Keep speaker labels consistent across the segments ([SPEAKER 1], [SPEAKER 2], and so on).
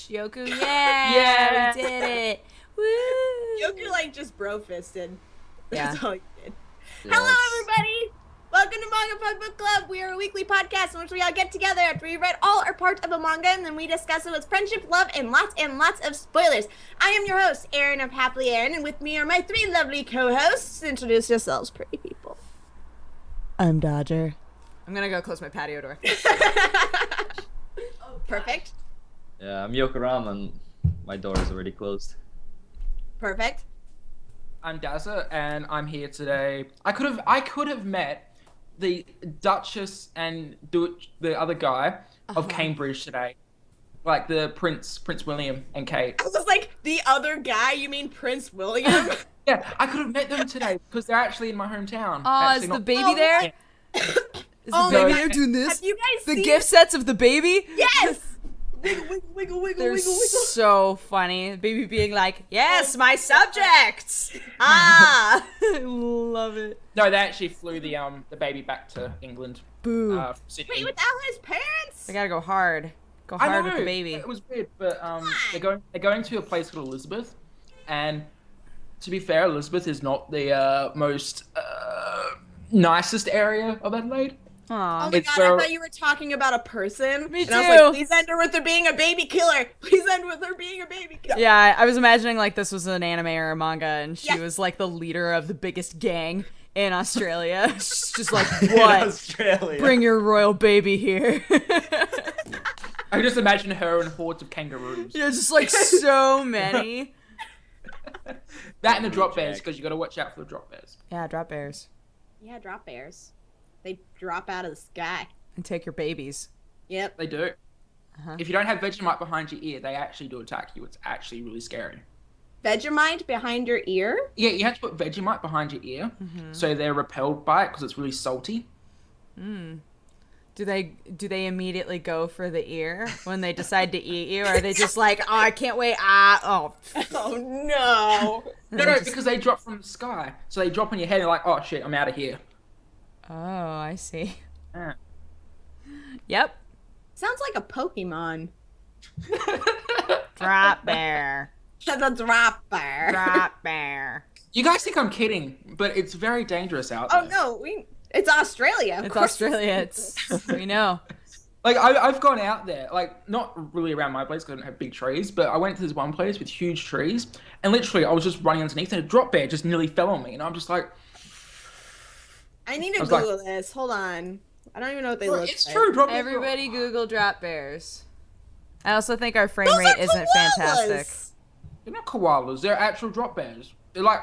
[SPEAKER 1] Yoku, yeah, we did it. Woo!
[SPEAKER 2] Yoku, like, just bro-fisted.
[SPEAKER 1] Yeah.
[SPEAKER 2] That's all you did.
[SPEAKER 3] Yes.
[SPEAKER 2] Hello, everybody! Welcome to MangaPod Book Club. We are a weekly podcast in which we all get together after we read all or part of a manga, and then we discuss it with friendship, love, and lots of spoilers. I am your host, Erin of HappiLeeErin, and with me are my three lovely co-hosts. Introduce yourselves, pretty people.
[SPEAKER 1] I'm Dodger. I'm gonna go close my patio door.
[SPEAKER 2] Perfect.
[SPEAKER 3] Yeah, I'm Yokoram and my door is already closed.
[SPEAKER 2] Perfect.
[SPEAKER 4] I'm Dazza, and I'm here today. I could have met the Duchess and the other guy of Cambridge today, like the Prince William and Kate.
[SPEAKER 2] I was like, the other guy? You mean Prince William?
[SPEAKER 4] Yeah, I could have met them today because they're actually in my hometown.
[SPEAKER 1] Oh, is the baby there?
[SPEAKER 4] Yeah.
[SPEAKER 1] Is
[SPEAKER 2] Oh
[SPEAKER 1] the baby
[SPEAKER 2] my
[SPEAKER 1] there
[SPEAKER 2] God.
[SPEAKER 1] doing this?
[SPEAKER 2] Have you guys
[SPEAKER 1] The
[SPEAKER 2] seen
[SPEAKER 1] gift sets of the baby?
[SPEAKER 2] Yes! Wiggle, wiggle, wiggle,
[SPEAKER 1] They're
[SPEAKER 2] wiggle, wiggle.
[SPEAKER 1] so funny. The baby being like, yes, my subjects! Ah! I love it.
[SPEAKER 4] No, they actually flew the baby back to England.
[SPEAKER 1] Boo.
[SPEAKER 4] From Sydney.
[SPEAKER 2] Wait, without his parents?
[SPEAKER 1] They gotta go hard. Go
[SPEAKER 4] I
[SPEAKER 1] hard
[SPEAKER 4] know,
[SPEAKER 1] with the baby.
[SPEAKER 4] It was weird, but they're going to a place called Elizabeth, and to be fair, Elizabeth is not the most nicest area of Adelaide.
[SPEAKER 1] Aw.
[SPEAKER 2] Oh my
[SPEAKER 4] It's
[SPEAKER 2] God,
[SPEAKER 4] so-
[SPEAKER 2] I thought you were talking about a person.
[SPEAKER 1] Me
[SPEAKER 2] And I was like,
[SPEAKER 1] too.
[SPEAKER 2] please end her with her being a baby killer. Please end with her being a baby killer.
[SPEAKER 1] Yeah, I was imagining like this was an anime or a manga, and she
[SPEAKER 2] Yeah.
[SPEAKER 1] was like the leader of the biggest gang in Australia. She's just like, what?
[SPEAKER 3] Australia.
[SPEAKER 1] Bring your royal baby here.
[SPEAKER 4] I can just imagine her and hordes of kangaroos.
[SPEAKER 1] Yeah, just like so many.
[SPEAKER 4] That and the drop bears,
[SPEAKER 3] Jack.
[SPEAKER 4] because you got to watch out for the drop bears.
[SPEAKER 1] Yeah, drop bears
[SPEAKER 2] Yeah, drop bears. They drop out of the sky.
[SPEAKER 1] and take your babies.
[SPEAKER 2] Yep.
[SPEAKER 4] They do. If you don't have Vegemite behind your ear, they actually do attack you. It's actually really scary.
[SPEAKER 2] Vegemite behind your ear?
[SPEAKER 4] Yeah, you have to put Vegemite behind your ear, so they're repelled by it because it's really salty.
[SPEAKER 1] Do they immediately go for the ear when they decide to eat you? Or are they just like, oh, I can't wait, oh.
[SPEAKER 2] Oh no.
[SPEAKER 4] No, because they drop from the sky. So they drop on your head and you're like, oh shit, I'm out of here.
[SPEAKER 1] Oh, I see.
[SPEAKER 4] Yeah.
[SPEAKER 1] Yep.
[SPEAKER 2] Sounds like a Pokemon.
[SPEAKER 1] Drop bear.
[SPEAKER 2] That's a drop bear.
[SPEAKER 1] Drop bear.
[SPEAKER 4] You guys think I'm kidding, but it's very dangerous out there.
[SPEAKER 2] Oh no, it's Australia. Of
[SPEAKER 1] It's
[SPEAKER 2] course.
[SPEAKER 1] Australia. It's we know.
[SPEAKER 4] Like, I've gone out there, like, not really around my place because I don't have big trees, but I went to this one place with huge trees, and literally I was just running underneath, and a drop bear just nearly fell on me, and I'm just like,
[SPEAKER 2] I need to
[SPEAKER 4] I was like-
[SPEAKER 2] Google this. Hold on. I don't even know what they
[SPEAKER 4] well,
[SPEAKER 2] look
[SPEAKER 4] it's
[SPEAKER 2] like.
[SPEAKER 4] true, drop bears.
[SPEAKER 1] Everybody Google drop bears. I also think our frame
[SPEAKER 2] Those
[SPEAKER 1] rate
[SPEAKER 2] are
[SPEAKER 1] isn't
[SPEAKER 2] koalas!
[SPEAKER 1] fantastic.
[SPEAKER 4] They're not koalas, they're actual drop bears. They're like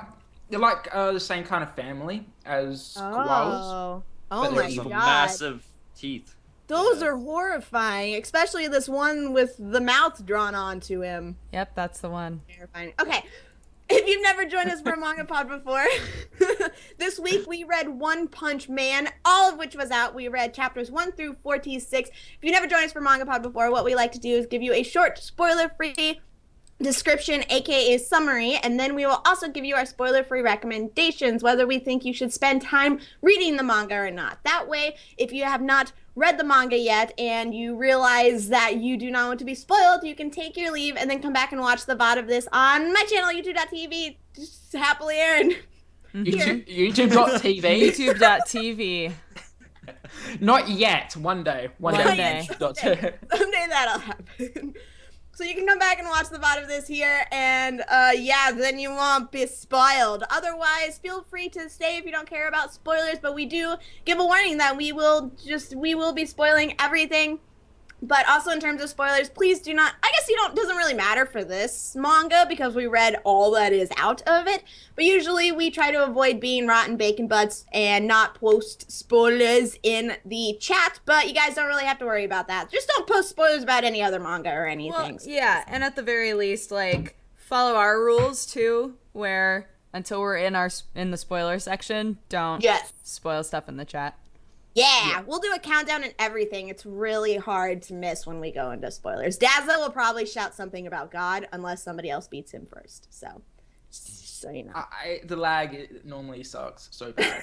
[SPEAKER 4] the same kind of family as koalas.
[SPEAKER 2] Oh.
[SPEAKER 4] But
[SPEAKER 2] Oh
[SPEAKER 4] they're
[SPEAKER 2] my
[SPEAKER 4] evil.
[SPEAKER 2] God.
[SPEAKER 3] Massive teeth.
[SPEAKER 2] Those
[SPEAKER 3] Yeah.
[SPEAKER 2] are horrifying, especially this one with the mouth drawn onto him.
[SPEAKER 1] Yep, that's the one.
[SPEAKER 2] Terrifying. Okay, if you've never joined us for a MangaPod before, this week we read Onepunch-Man, all of which was out. We read chapters 1 through 46. If you've never joined us for MangaPod before, what we like to do is give you a short, spoiler-free description, aka summary, and then we will also give you our spoiler-free recommendations, whether we think you should spend time reading the manga or not. That way, if you have not read the manga yet and you realize that you do not want to be spoiled, you can take your leave and then come back and watch the VOD of this on my channel, youtube.tv, just HappiLeeErin.
[SPEAKER 4] YouTube.tv.
[SPEAKER 1] YouTube.tv.
[SPEAKER 4] Not yet. One day.
[SPEAKER 1] One day.
[SPEAKER 2] Someday that'll happen. So you can come back and watch the VOD of this here, and yeah, then you won't be spoiled. Otherwise, feel free to stay if you don't care about spoilers, but we do give a warning that we will be spoiling everything. But also in terms of spoilers, please do not, I guess doesn't really matter for this manga because we read all that is out of it. But usually we try to avoid being rotten bacon butts and not post spoilers in the chat. But you guys don't really have to worry about that. Just don't post spoilers about any other manga or anything.
[SPEAKER 1] Well, yeah, and at the very least, like, follow our rules too, where until we're in the spoiler section, don't
[SPEAKER 2] Yes.
[SPEAKER 1] spoil stuff in the chat.
[SPEAKER 2] Yeah, we'll do a countdown and everything. It's really hard to miss when we go into spoilers. Dazza will probably shout something about God unless somebody else beats him first. So you know.
[SPEAKER 4] The lag normally sucks so bad.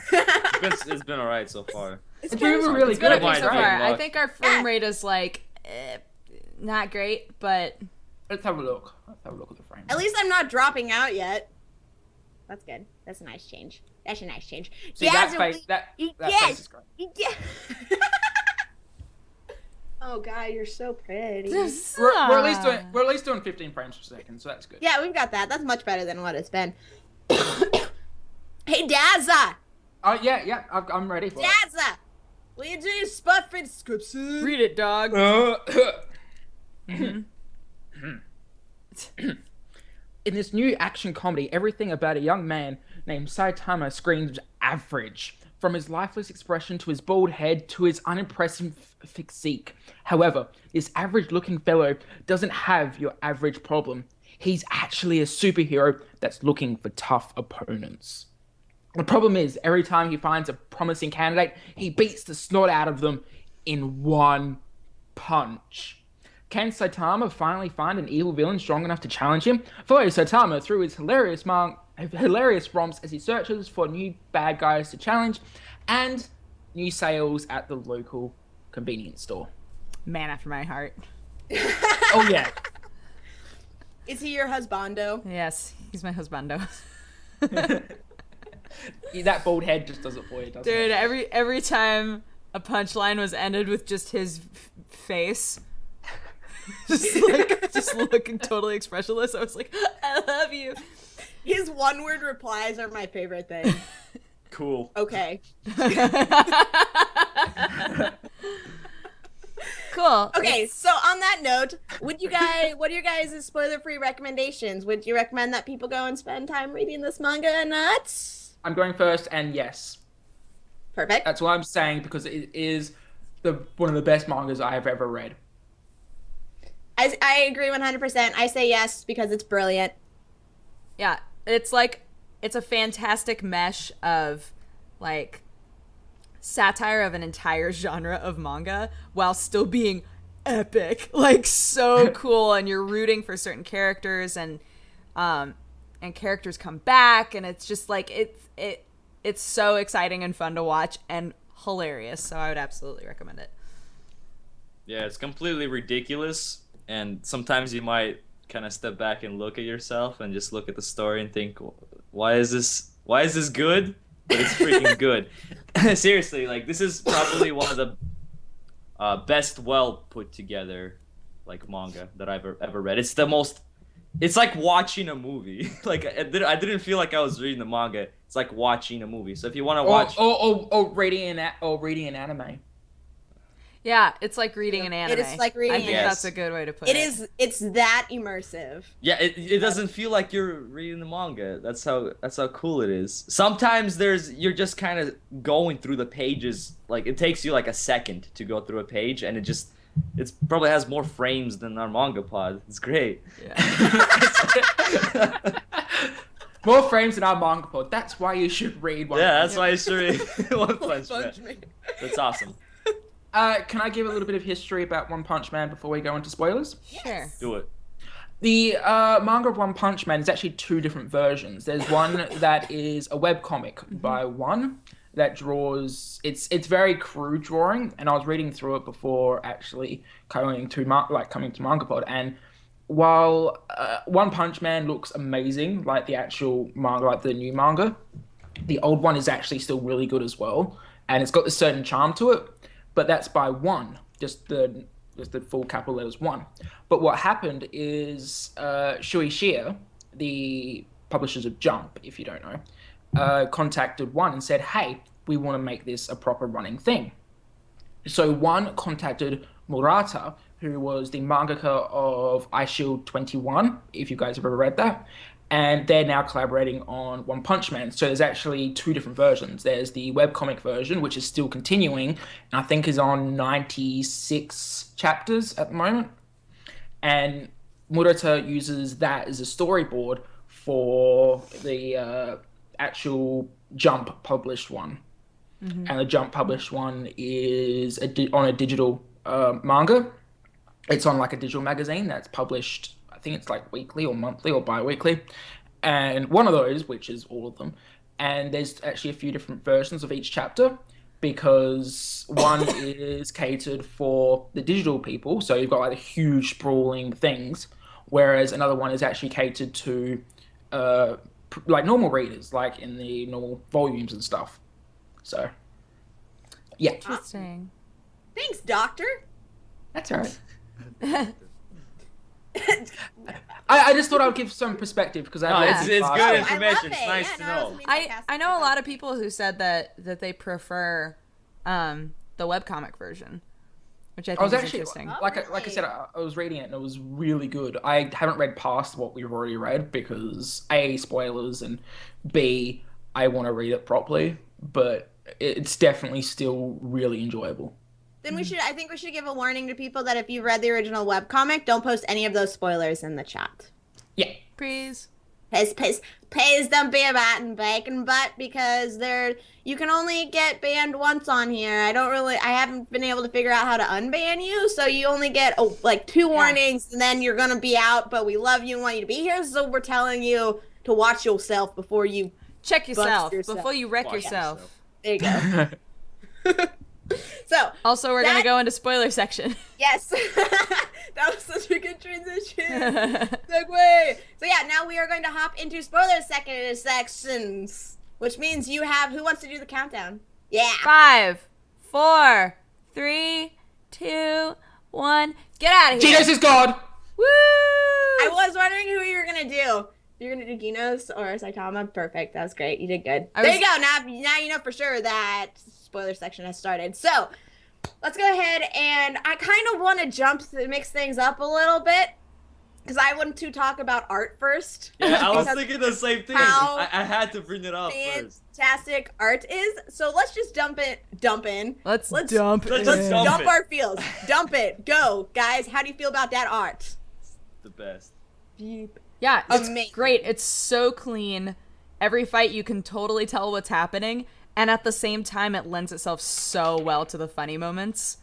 [SPEAKER 3] It's been alright so far.
[SPEAKER 4] It's really
[SPEAKER 1] It's been
[SPEAKER 4] good.
[SPEAKER 1] okay so
[SPEAKER 3] Might
[SPEAKER 1] far.
[SPEAKER 3] be
[SPEAKER 1] I
[SPEAKER 3] luck.
[SPEAKER 1] think our frame rate is like not great, but
[SPEAKER 4] Let's have a look. Let's have a look at the frames.
[SPEAKER 2] At least I'm not dropping out yet. That's good. That's a nice change. That's a nice change.
[SPEAKER 4] See, that face, that face is great.
[SPEAKER 2] Yeah. Oh God, you're so pretty.
[SPEAKER 4] We're at least doing 15 frames per second, so that's good.
[SPEAKER 2] Yeah, we've got that. That's much better than what it's been. Hey, Dazza!
[SPEAKER 4] Oh yeah, I'm ready for it.
[SPEAKER 2] Dazza! Will you do your spot for description?
[SPEAKER 1] Read it, dog.
[SPEAKER 4] In this new action comedy, everything about a young man named Saitama screams average. From his lifeless expression to his bald head to his unimpressive physique. However, this average-looking fellow doesn't have your average problem. He's actually a superhero that's looking for tough opponents. The problem is, every time he finds a promising candidate, he beats the snot out of them in one punch. Can Saitama finally find an evil villain strong enough to challenge him? Follow Saitama through his hilarious romps as he searches for new bad guys to challenge and new sales at the local convenience store.
[SPEAKER 1] Man after my heart.
[SPEAKER 4] Oh yeah.
[SPEAKER 2] Is he your husbando?
[SPEAKER 1] Yes, he's my husbando.
[SPEAKER 4] That bald head just does it for you, doesn't
[SPEAKER 1] Dude,
[SPEAKER 4] it?
[SPEAKER 1] every time a punchline was ended with just his face, just looking totally expressionless, I was like, I love you.
[SPEAKER 2] His one-word replies are my favorite thing.
[SPEAKER 3] Cool.
[SPEAKER 2] Okay.
[SPEAKER 1] Cool.
[SPEAKER 2] Okay, so on that note, what are your guys' spoiler-free recommendations? Would you recommend that people go and spend time reading this manga or not?
[SPEAKER 4] I'm going first, and yes.
[SPEAKER 2] Perfect.
[SPEAKER 4] That's what I'm saying, because it is one of the best mangas I have ever read.
[SPEAKER 2] I agree 100%. I say yes because it's brilliant.
[SPEAKER 1] Yeah, it's a fantastic mesh of like satire of an entire genre of manga while still being epic, like so cool, and you're rooting for certain characters, and characters come back, and it's just like it's so exciting and fun to watch and hilarious. So I would absolutely recommend it.
[SPEAKER 3] Yeah, it's completely ridiculous, and sometimes you might kind of step back and look at yourself and just look at the story and think, why is this good? But it's freaking good. Seriously, like, this is probably one of the best well put together like manga that I've ever read. It's like watching a movie. Like, I didn't feel like I was reading the manga. It's like watching a movie. So if you want to watch
[SPEAKER 4] reading an anime.
[SPEAKER 1] Yeah, it's like reading an anime.
[SPEAKER 2] It is like reading.
[SPEAKER 1] I think that's a good way to put it.
[SPEAKER 2] It's that immersive.
[SPEAKER 3] Yeah, it doesn't feel like you're reading the manga. That's how cool it is. Sometimes you're just kind of going through the pages. Like, it takes you like a second to go through a page, and it probably has more frames than our MangaPod. It's great.
[SPEAKER 1] Yeah.
[SPEAKER 4] More frames than our MangaPod. That's why you should read one.
[SPEAKER 3] Yeah, that's why you should read Onepunch-Man. That's awesome.
[SPEAKER 4] Can I give a little bit of history about One-Punch-Man before we go into spoilers?
[SPEAKER 1] Sure.
[SPEAKER 3] Do it.
[SPEAKER 4] The manga of One-Punch-Man is actually two different versions. There's one that is a webcomic by one that draws... It's very crude drawing, and I was reading through it before actually coming to MangaPod, and while One-Punch-Man looks amazing, like the actual manga, like the new manga, the old one is actually still really good as well, and it's got a certain charm to it. But that's by one, just the full capital letters one. But what happened is Shueisha, the publishers of Jump, if you don't know, contacted One and said, hey, we want to make this a proper running thing. So One contacted Murata, who was the mangaka of iShield 21, if you guys have ever read that. And they're now collaborating on One-Punch-Man. So there's actually two different versions. There's the webcomic version, which is still continuing, and I think is on 96 chapters at the moment. And Murata uses that as a storyboard for the actual Jump published one. Mm-hmm. And the Jump published one is on a digital manga. It's on like a digital magazine that's published, I think it's like weekly or monthly or bi-weekly, and one of those, which is all of them, and there's actually a few different versions of each chapter, because one is catered for the digital people, so you've got like the huge sprawling things, whereas another one is actually catered to like normal readers, like in the normal volumes and stuff. So, yeah,
[SPEAKER 1] Interesting.
[SPEAKER 2] Thanks, Doctor.
[SPEAKER 4] that's all right. I just thought I would give some perspective because
[SPEAKER 3] No, it's good
[SPEAKER 2] I
[SPEAKER 3] information.
[SPEAKER 2] love
[SPEAKER 3] It's
[SPEAKER 2] it.
[SPEAKER 3] nice
[SPEAKER 2] Yeah,
[SPEAKER 3] to
[SPEAKER 2] no, that was
[SPEAKER 3] know.
[SPEAKER 2] amazing.
[SPEAKER 1] I know a lot of people who said that they prefer the webcomic version, which I
[SPEAKER 4] I
[SPEAKER 1] think
[SPEAKER 4] was
[SPEAKER 1] is
[SPEAKER 4] actually
[SPEAKER 1] interesting.
[SPEAKER 4] like I said, I was reading it and it was really good. I haven't read past what we've already read because A, spoilers, and B, I want to read it properly, but it's definitely still really enjoyable.
[SPEAKER 2] Then I think we should give a warning to people that if you read the original webcomic, don't post any of those spoilers in the chat.
[SPEAKER 4] Yeah.
[SPEAKER 1] Please.
[SPEAKER 2] Please don't be a rotten bacon butt because you can only get banned once on here. I haven't been able to figure out how to unban you, so you only get like 2 warnings and then you're gonna be out, but we love you and want you to be here, so we're telling you to watch yourself before you
[SPEAKER 1] Check yourself
[SPEAKER 2] yourself.
[SPEAKER 1] before you wreck
[SPEAKER 3] Watch
[SPEAKER 1] yourself.
[SPEAKER 2] there you go. So
[SPEAKER 1] Also, we're gonna go into spoiler section.
[SPEAKER 2] yes, that was such a good transition. Segue. So yeah, now we are going to hop into spoiler sections, which means you have. Who wants to do the countdown? Yeah.
[SPEAKER 1] 5, 4, 3, 2, 1. Get out of here.
[SPEAKER 4] Genos is God!
[SPEAKER 1] Woo!
[SPEAKER 2] I was wondering who you were gonna do. You're gonna do Genos or Saitama? Perfect. That was great. You did good. There you go. Now you know for sure that spoiler section has started. So let's go ahead and I kind of want to mix things up a little bit because I want to talk about art first.
[SPEAKER 3] Yeah, I was thinking the same thing. I had to bring it up first.
[SPEAKER 2] Fantastic art is. So let's just dump in.
[SPEAKER 1] Let's
[SPEAKER 3] Let's
[SPEAKER 1] dump
[SPEAKER 3] dump
[SPEAKER 2] Our feels. Dump it. Go, guys. How do you feel about that art?
[SPEAKER 3] The best.
[SPEAKER 1] Yeah, it's
[SPEAKER 2] Amazing.
[SPEAKER 1] great. It's so clean. Every fight you can totally tell what's happening, and at the same time it lends itself so well to the funny moments.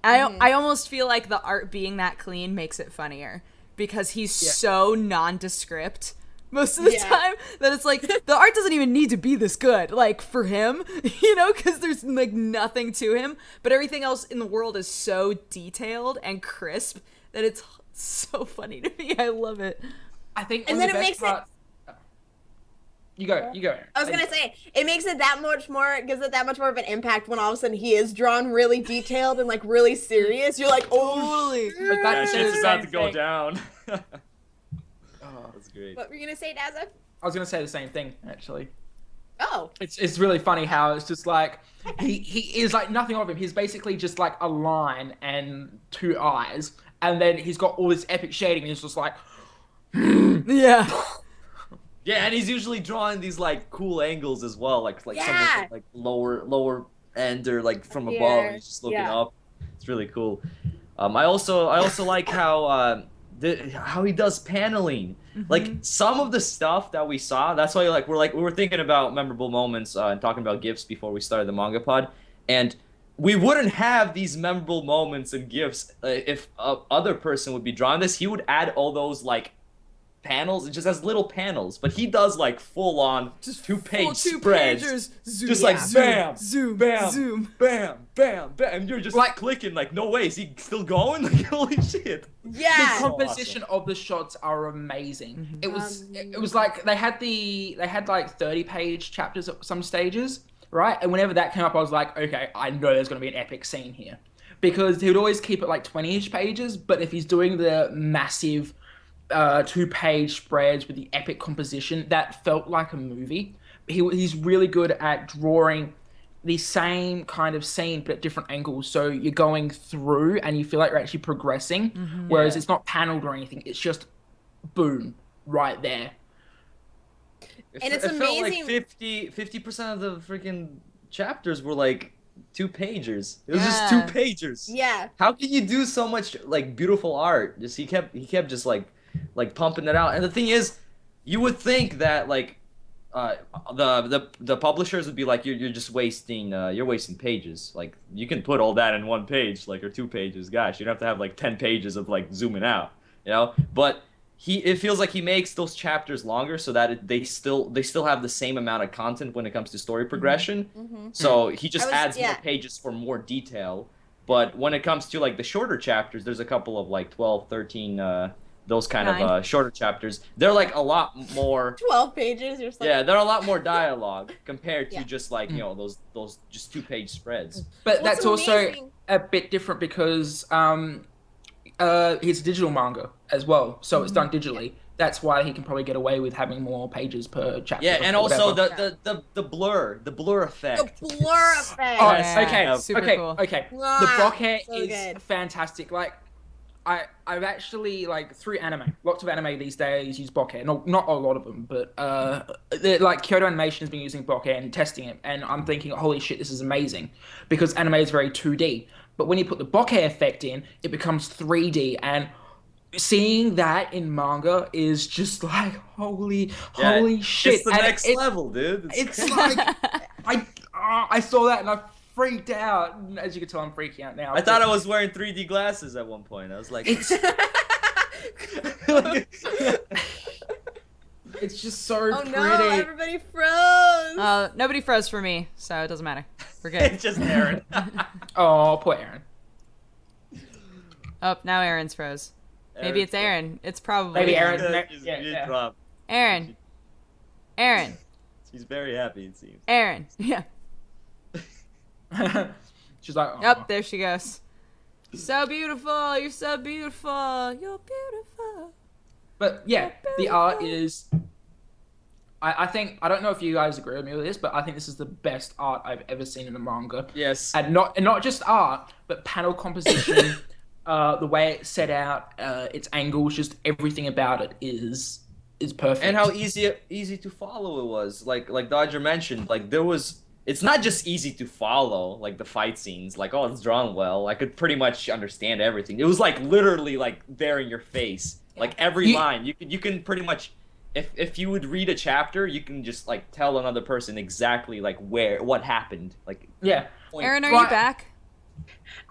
[SPEAKER 1] I almost feel like the art being that clean makes it funnier because he's so nondescript most of the time that it's like the art doesn't even need to be this good, like for him, because there's like nothing to him, but everything else in the world is so detailed and crisp that it's so funny to me. I love it.
[SPEAKER 4] I think
[SPEAKER 2] And
[SPEAKER 4] one of
[SPEAKER 2] then
[SPEAKER 4] the
[SPEAKER 2] it
[SPEAKER 4] best
[SPEAKER 2] makes
[SPEAKER 4] parts... You go.
[SPEAKER 2] I was gonna say it makes it gives it that much more of an impact when all of a sudden he is drawn really detailed and like really serious. You're like, oh,
[SPEAKER 1] Totally.
[SPEAKER 4] But
[SPEAKER 3] Yeah,
[SPEAKER 4] that's
[SPEAKER 3] shit's
[SPEAKER 4] the
[SPEAKER 3] about
[SPEAKER 4] same
[SPEAKER 3] to go
[SPEAKER 4] thing.
[SPEAKER 3] down. That's great.
[SPEAKER 2] what were you gonna say, Dazza?
[SPEAKER 4] I was gonna say the same thing, actually.
[SPEAKER 2] Oh,
[SPEAKER 4] It's really funny how it's just like he is like nothing of him. He's basically just like a line and 2 eyes, and then he's got all this epic shading, and he's just like,
[SPEAKER 1] Yeah.
[SPEAKER 3] Yeah, and he's usually drawing these like cool angles as well, like
[SPEAKER 2] Yeah.
[SPEAKER 3] someone from, like lower end or like from above.
[SPEAKER 2] Here.
[SPEAKER 3] And he's just looking
[SPEAKER 2] Yeah.
[SPEAKER 3] up. It's really cool. I also like how how he does paneling. Like some of the stuff that we saw. That's why we were thinking about memorable moments and talking about gifs before we started the manga pod, and we wouldn't have these memorable moments and gifs if other person would be drawing this. He would add all those like panels, it just has little panels, but he does like full on
[SPEAKER 1] Just
[SPEAKER 3] 2-page
[SPEAKER 1] full
[SPEAKER 3] spreads,
[SPEAKER 1] two-pagers. Zoom,
[SPEAKER 3] just like
[SPEAKER 1] zoom,
[SPEAKER 3] bam,
[SPEAKER 1] zoom,
[SPEAKER 3] bam,
[SPEAKER 1] zoom.
[SPEAKER 3] bam, bam, bam, and you're just
[SPEAKER 4] Like-
[SPEAKER 3] clicking like, no way, is he still going? Like, holy shit!
[SPEAKER 2] yeah.
[SPEAKER 4] the composition of the shots are amazing. It was like they had like 30-page chapters at some stages, right? And whenever that came up, I was like, okay, I know there's going to be an epic scene here, because he would always keep it like 20-ish pages. But if he's doing the massive 2-page spreads with the epic composition, that felt like a movie. He's really good at drawing the same kind of scene but at different angles, so you're going through and you feel like you're actually progressing, whereas it's not paneled or anything, it's just boom right there.
[SPEAKER 2] And it's
[SPEAKER 3] it felt like
[SPEAKER 2] amazing-
[SPEAKER 3] 50% of the freaking chapters were like 2-pagers. It was
[SPEAKER 1] Yeah.
[SPEAKER 3] just 2-pagers.
[SPEAKER 2] Yeah.
[SPEAKER 3] How can you do so much like beautiful art? Just he kept just like pumping it out. And the thing is, you would think that like the publishers would be like, you're just wasting pages. Like you can put all that in 1 page, like, or 2 pages. Gosh, you don't have to have like 10 pages of like zooming out, But it feels like he makes those chapters longer so that they still have the same amount of content when it comes to story progression. So he just adds more pages for more detail. But when it comes to like the shorter chapters, there's a couple of like 12, 13 those kind
[SPEAKER 1] Nine.
[SPEAKER 3] of shorter chapters, they're like a lot more.
[SPEAKER 2] 12 pages. You're just like,
[SPEAKER 3] Yeah, they're a lot more dialogue compared to
[SPEAKER 2] Yeah.
[SPEAKER 3] just like those just 2-page spreads.
[SPEAKER 4] But
[SPEAKER 2] What's
[SPEAKER 4] that's also
[SPEAKER 2] amazing-
[SPEAKER 4] a bit different because it's a digital manga as well, so it's done digitally. That's why he can probably get away with having more pages per chapter.
[SPEAKER 3] Yeah, and
[SPEAKER 4] or
[SPEAKER 3] also
[SPEAKER 4] whatever.
[SPEAKER 3] the blur effect.
[SPEAKER 2] the blur effect.
[SPEAKER 4] Oh,
[SPEAKER 3] Yes,
[SPEAKER 4] okay,
[SPEAKER 3] yeah.
[SPEAKER 1] Super
[SPEAKER 4] okay,
[SPEAKER 1] cool.
[SPEAKER 4] okay.
[SPEAKER 2] Wow,
[SPEAKER 4] The bokeh
[SPEAKER 2] so
[SPEAKER 4] is
[SPEAKER 2] good.
[SPEAKER 4] fantastic. Like, I've actually like through anime. Lots of anime these days use bokeh. Not a lot of them, but like Kyoto Animation has been using bokeh and testing it, and I'm thinking, holy shit, this is amazing, because anime is very 2D. But when you put the bokeh effect in, it becomes 3D, and seeing that in manga is just like holy shit.
[SPEAKER 3] It's the
[SPEAKER 4] And
[SPEAKER 3] next level, dude.
[SPEAKER 4] It's like I saw that and I freaked out. And as you can tell, I'm freaking out now.
[SPEAKER 3] I thought I was wearing 3D glasses at one point. I was like,
[SPEAKER 4] It's it's just so
[SPEAKER 2] Oh
[SPEAKER 4] pretty.
[SPEAKER 2] no, everybody froze.
[SPEAKER 1] Nobody froze for me, so it doesn't matter. We're good.
[SPEAKER 3] it's just Aaron.
[SPEAKER 4] Oh, poor Aaron.
[SPEAKER 1] Oh, now Aaron's froze. Maybe it's Aaron. It's probably
[SPEAKER 4] Maybe Aaron.
[SPEAKER 3] Yeah.
[SPEAKER 4] Yeah.
[SPEAKER 1] Aaron. Aaron.
[SPEAKER 3] She's very happy, it seems.
[SPEAKER 1] Aaron. Yeah.
[SPEAKER 4] She's like, oh.
[SPEAKER 1] Yep, there she goes. So beautiful. You're so beautiful. You're beautiful.
[SPEAKER 4] But yeah, the art is. I think I don't know if you guys agree with me with this, but I think this is the best art I've ever seen in a manga.
[SPEAKER 3] Yes.
[SPEAKER 4] And not just art, but panel composition, the way it's set out, its angles, just everything about it is perfect.
[SPEAKER 3] And how easy to follow it was. Like Dodger mentioned, like it's not just easy to follow, like the fight scenes, like, oh, it's drawn well. I could pretty much understand everything. It was like literally like there in your face. Like every line. You can pretty much if you would read a chapter, you can just like tell another person exactly like what happened. Like
[SPEAKER 4] yeah.
[SPEAKER 1] Aaron, are you back?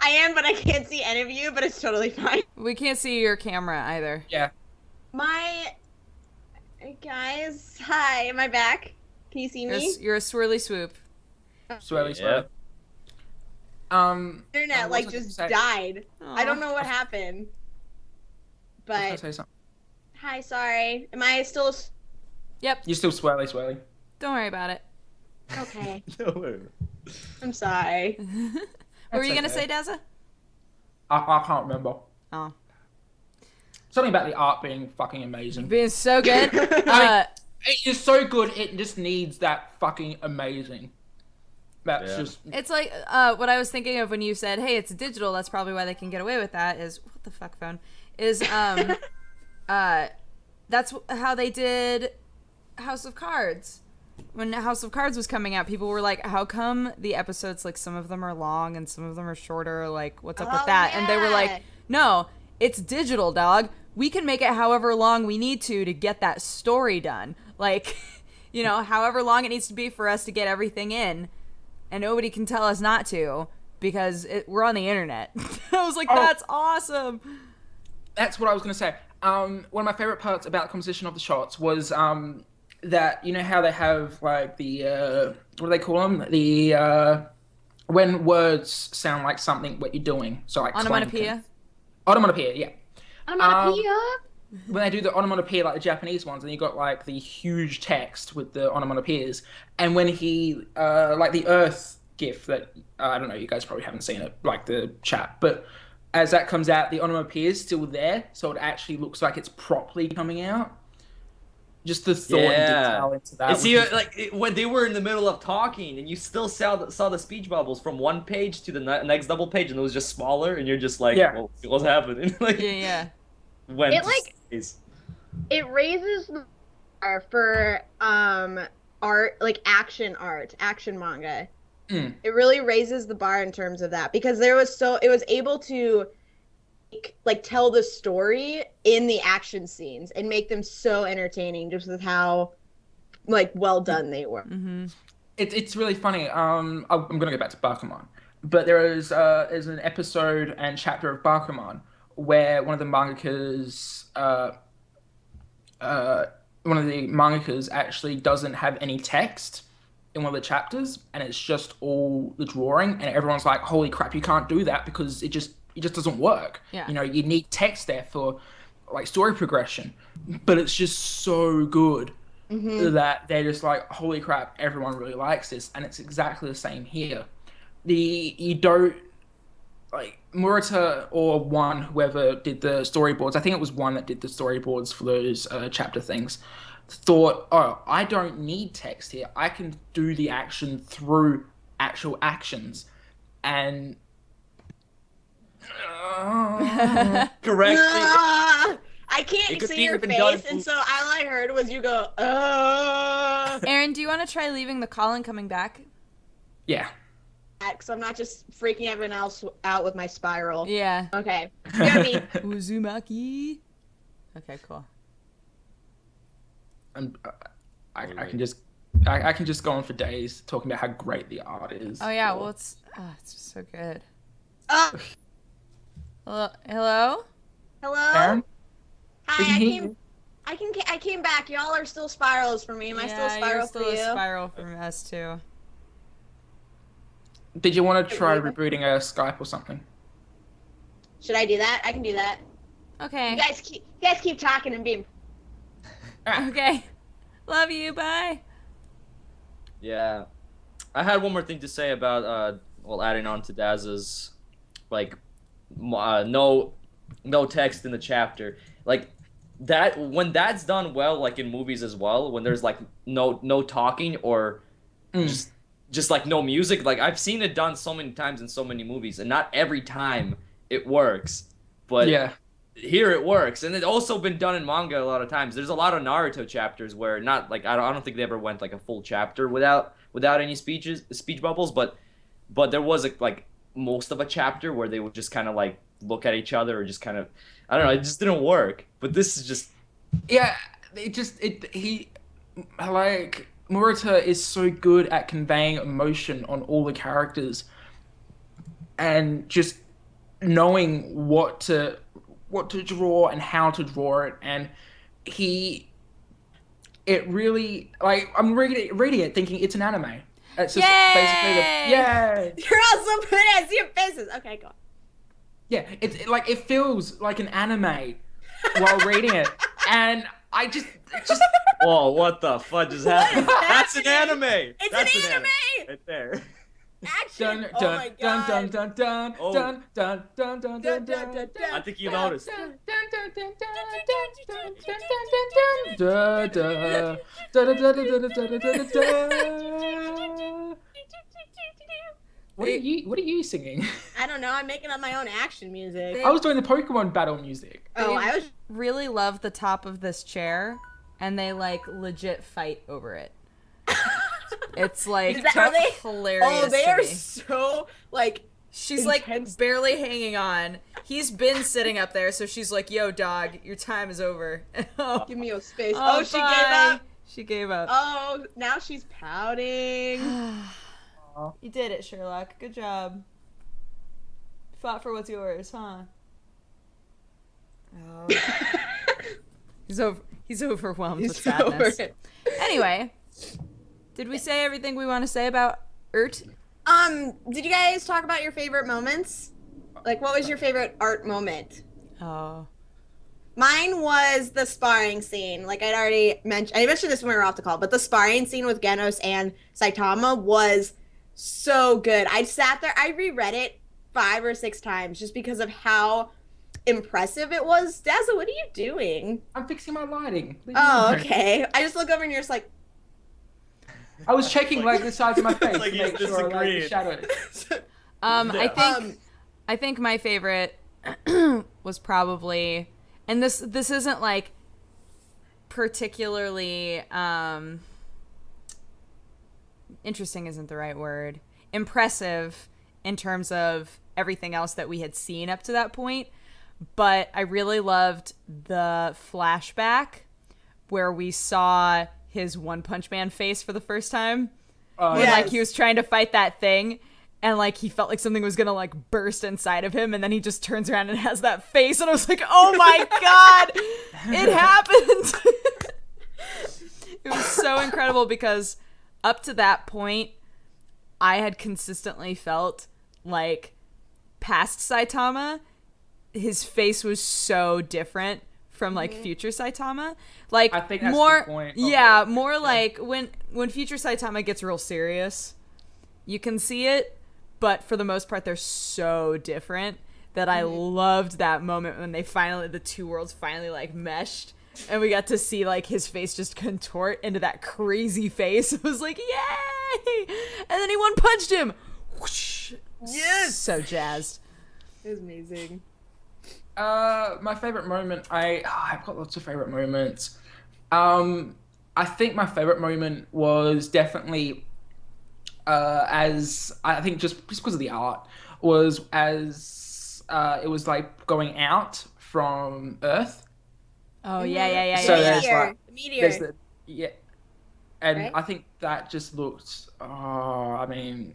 [SPEAKER 2] I am, but I can't see any of you, but it's totally fine.
[SPEAKER 1] We can't see your camera either.
[SPEAKER 4] Yeah.
[SPEAKER 2] Guys, hi, am I back? Can you see me?
[SPEAKER 1] You're a swirly swoop.
[SPEAKER 4] Swelly.
[SPEAKER 3] Yep.
[SPEAKER 2] Internet
[SPEAKER 4] what
[SPEAKER 2] like
[SPEAKER 4] was I
[SPEAKER 2] just
[SPEAKER 4] gonna say?
[SPEAKER 2] died. I don't
[SPEAKER 1] Aw.
[SPEAKER 2] know what happened.
[SPEAKER 4] I was gonna
[SPEAKER 2] But
[SPEAKER 4] say something.
[SPEAKER 2] hi, sorry. Am I still
[SPEAKER 1] Yep.
[SPEAKER 4] You're still swelly.
[SPEAKER 1] Don't worry about it.
[SPEAKER 2] okay?
[SPEAKER 3] No.
[SPEAKER 2] I'm sorry.
[SPEAKER 1] What were you gonna
[SPEAKER 4] okay.
[SPEAKER 1] say, Daza?
[SPEAKER 4] I can't remember.
[SPEAKER 1] Oh,
[SPEAKER 4] Something about the art being fucking amazing.
[SPEAKER 1] being so good.
[SPEAKER 4] It is so good. It just needs that fucking amazing. That's
[SPEAKER 3] Yeah.
[SPEAKER 4] just
[SPEAKER 1] It's like what I was thinking of when you said, "Hey, it's digital." That's probably why they can get away with that. Is what the fuck phone is that's how they did House of Cards. When House of Cards was coming out, people were like, "How come the episodes like some of them are long and some of them are shorter? Like, what's up with
[SPEAKER 2] Oh,
[SPEAKER 1] that?" And they were
[SPEAKER 2] yeah.
[SPEAKER 1] like, "No, it's digital, dog. We can make it however long we need to get that story done. Like, you know, however long it needs to be for us to get everything in." And nobody can tell us not to because we're on the internet. I was like, that's awesome.
[SPEAKER 4] that's what I was gonna say. One of my favorite parts about the composition of the shots was that you know how they have like the what do they call them? The when words sound like something what you're doing. So like
[SPEAKER 1] Onomatopoeia.
[SPEAKER 4] Onomatopoeia, yeah.
[SPEAKER 2] Onomatopoeia?
[SPEAKER 4] When they do the onomatopoeia like the Japanese ones, and you got like the huge text with the onomatopoeias, and when he like the Earth gif that I don't know, you guys probably haven't seen it, like the chat, but as that comes out, the onomatopoeia is still there, so it actually looks like it's properly coming out. Just the thought and detail into that.
[SPEAKER 3] And see,
[SPEAKER 4] was just-
[SPEAKER 3] like when they were in the middle of talking, and you still saw the speech bubbles from one page to the next double page, and it was just smaller, and you're just like,
[SPEAKER 4] Yeah.
[SPEAKER 3] well, what's happening? Like,
[SPEAKER 1] Yeah.
[SPEAKER 3] when
[SPEAKER 2] It, like-
[SPEAKER 3] is
[SPEAKER 2] It raises the bar for art, like action manga. It really raises the bar in terms of that because it was able to like tell the story in the action scenes and make them so entertaining just with how like well done they were.
[SPEAKER 1] Mm-hmm.
[SPEAKER 4] It's really funny. I'm gonna go back to Bakuman, but there's an episode and chapter of Bakuman where one of the mangakas actually doesn't have any text in one of the chapters, and it's just all the drawing, and everyone's like, "Holy crap, you can't do that because it just doesn't work."
[SPEAKER 1] Yeah.
[SPEAKER 4] You know, you need text there for like story progression, but it's just so good that they're just like, holy crap, everyone really likes this, and it's exactly the same here. You don't like Murata or whoever did the storyboards. I think it was one that did the storyboards for those chapter things. Thought, oh, I don't need text here. I can do the action through actual actions, and
[SPEAKER 3] Correctly.
[SPEAKER 2] I can't
[SPEAKER 3] It could
[SPEAKER 2] see
[SPEAKER 3] be
[SPEAKER 2] your
[SPEAKER 3] even done
[SPEAKER 2] face, and so all I heard was you go,
[SPEAKER 1] Aaron, do you want to try leaving the call and coming back?
[SPEAKER 4] yeah.
[SPEAKER 2] so I'm not just freaking everyone else out with my spiral.
[SPEAKER 1] Yeah.
[SPEAKER 2] Okay. You got me.
[SPEAKER 1] Uzumaki. Okay, cool.
[SPEAKER 4] And I can just go on for days talking about how great the art is.
[SPEAKER 1] Oh yeah, well it's just so good.
[SPEAKER 2] Uh,
[SPEAKER 1] Hello?
[SPEAKER 2] Hello?
[SPEAKER 4] Aaron?
[SPEAKER 2] Hi,
[SPEAKER 4] We can hear
[SPEAKER 2] I came back. Y'all are still spirals for me. Am I still a spiral
[SPEAKER 1] you're still
[SPEAKER 2] for you?
[SPEAKER 1] a spiral from us too.
[SPEAKER 4] Did you want to try rebooting a Skype or something?
[SPEAKER 2] Should I do that? I can do that.
[SPEAKER 1] Okay.
[SPEAKER 2] You guys keep talking and being.
[SPEAKER 1] Okay. Love you. Bye.
[SPEAKER 3] Yeah, I had one more thing to say about adding on to Daz's like no text in the chapter, like that when that's done well, like in movies as well, when there's like no talking or just like no music. Like I've seen it done so many times in so many movies, and not every time it works, but
[SPEAKER 4] Yeah.
[SPEAKER 3] here it works. And it's also been done in manga a lot of times. There's a lot of Naruto chapters where not like I don't think they ever went like a full chapter without any speech bubbles, but there was like most of a chapter where they would just kind of like look at each other or just kind of, I don't know, it just didn't work. But this is just
[SPEAKER 4] he like Murata is so good at conveying emotion on all the characters and just knowing what to draw and how to draw it, and it really, like, I'm reading it thinking it's an anime. It's just basically
[SPEAKER 2] You're all so good at your faces. Okay, go on.
[SPEAKER 4] it feels like an anime while reading it, and I just
[SPEAKER 3] whoa, what the fudge is happening? That's an anime.
[SPEAKER 2] It's an anime.
[SPEAKER 3] Right there.
[SPEAKER 2] Action.
[SPEAKER 4] dun
[SPEAKER 2] Oh
[SPEAKER 4] dun
[SPEAKER 2] my
[SPEAKER 4] dun
[SPEAKER 2] god.
[SPEAKER 4] dun dun dun
[SPEAKER 3] Oh.
[SPEAKER 4] dun dun dun dun dun dun.
[SPEAKER 3] I think you noticed.
[SPEAKER 4] What are you singing?
[SPEAKER 2] I don't know. I'm making up my own action music.
[SPEAKER 4] I was doing the Pokemon battle music.
[SPEAKER 2] Oh, I was.
[SPEAKER 1] Really love the top of this chair, and they like legit fight over it. It's like
[SPEAKER 2] Are they?
[SPEAKER 1] hilarious.
[SPEAKER 2] Oh, they
[SPEAKER 1] to
[SPEAKER 2] are
[SPEAKER 1] me.
[SPEAKER 2] so like.
[SPEAKER 1] She's
[SPEAKER 2] intense.
[SPEAKER 1] like barely hanging on. He's been sitting up there, so she's like, "Yo, dog, your time is over."
[SPEAKER 2] Give me your space.
[SPEAKER 1] Oh,
[SPEAKER 2] Oh, she
[SPEAKER 1] bye.
[SPEAKER 2] gave up.
[SPEAKER 1] She gave up.
[SPEAKER 2] Oh, now she's pouting.
[SPEAKER 1] You did it, Sherlock. Good job. Fought for what's yours, huh? Oh. He's overwhelmed with sadness. Anyway, did we say everything we want to say about Ert?
[SPEAKER 2] Did you guys talk about your favorite moments? Like, what was your favorite art moment?
[SPEAKER 1] Oh.
[SPEAKER 2] Mine was the sparring scene. Like I'd already mentioned, I mentioned this when we were off the call, but the sparring scene with Genos and Saitama was so good. I sat there, I reread it 5 or 6 times just because of how impressive it was. Dazzle, what are you doing?
[SPEAKER 4] I'm fixing my lighting.
[SPEAKER 2] Oh, okay. I just look over and you're just like,
[SPEAKER 4] I was checking like the sides of my face
[SPEAKER 3] Like
[SPEAKER 4] to
[SPEAKER 3] he's
[SPEAKER 4] make sure I like the
[SPEAKER 3] disagreeing.
[SPEAKER 4] shadows.
[SPEAKER 1] I think my favorite was probably, and this isn't like particularly interesting isn't the right word. Impressive in terms of everything else that we had seen up to that point, but I really loved the flashback where we saw his One-Punch-Man face for the first time. When like he was trying to fight that thing and like he felt like something was gonna like burst inside of him, and then he just turns around and has that face, and I was like, oh my god, it happened. It was so incredible because up to that point I had consistently felt like past Saitama, his face was so different from like future Saitama. Like
[SPEAKER 4] I think that's
[SPEAKER 1] more,
[SPEAKER 4] the point.
[SPEAKER 1] yeah, more like when future Saitama gets real serious, you can see it, but for the most part, they're so different that I loved that moment when the two worlds finally like meshed, and we got to see like his face just contort into that crazy face. It was like, yay! And then he one-punched him. Whoosh.
[SPEAKER 2] Yes!
[SPEAKER 1] So jazzed.
[SPEAKER 2] It was amazing.
[SPEAKER 4] My favorite moment. I've got lots of favorite moments. I think my favorite moment was definitely as I think just because of the art was as it was like going out from Earth.
[SPEAKER 1] Oh yeah.
[SPEAKER 4] So there's
[SPEAKER 2] Meteor.
[SPEAKER 4] like
[SPEAKER 2] Meteor.
[SPEAKER 4] there's the and
[SPEAKER 2] Right?
[SPEAKER 4] I think that just looked. I mean,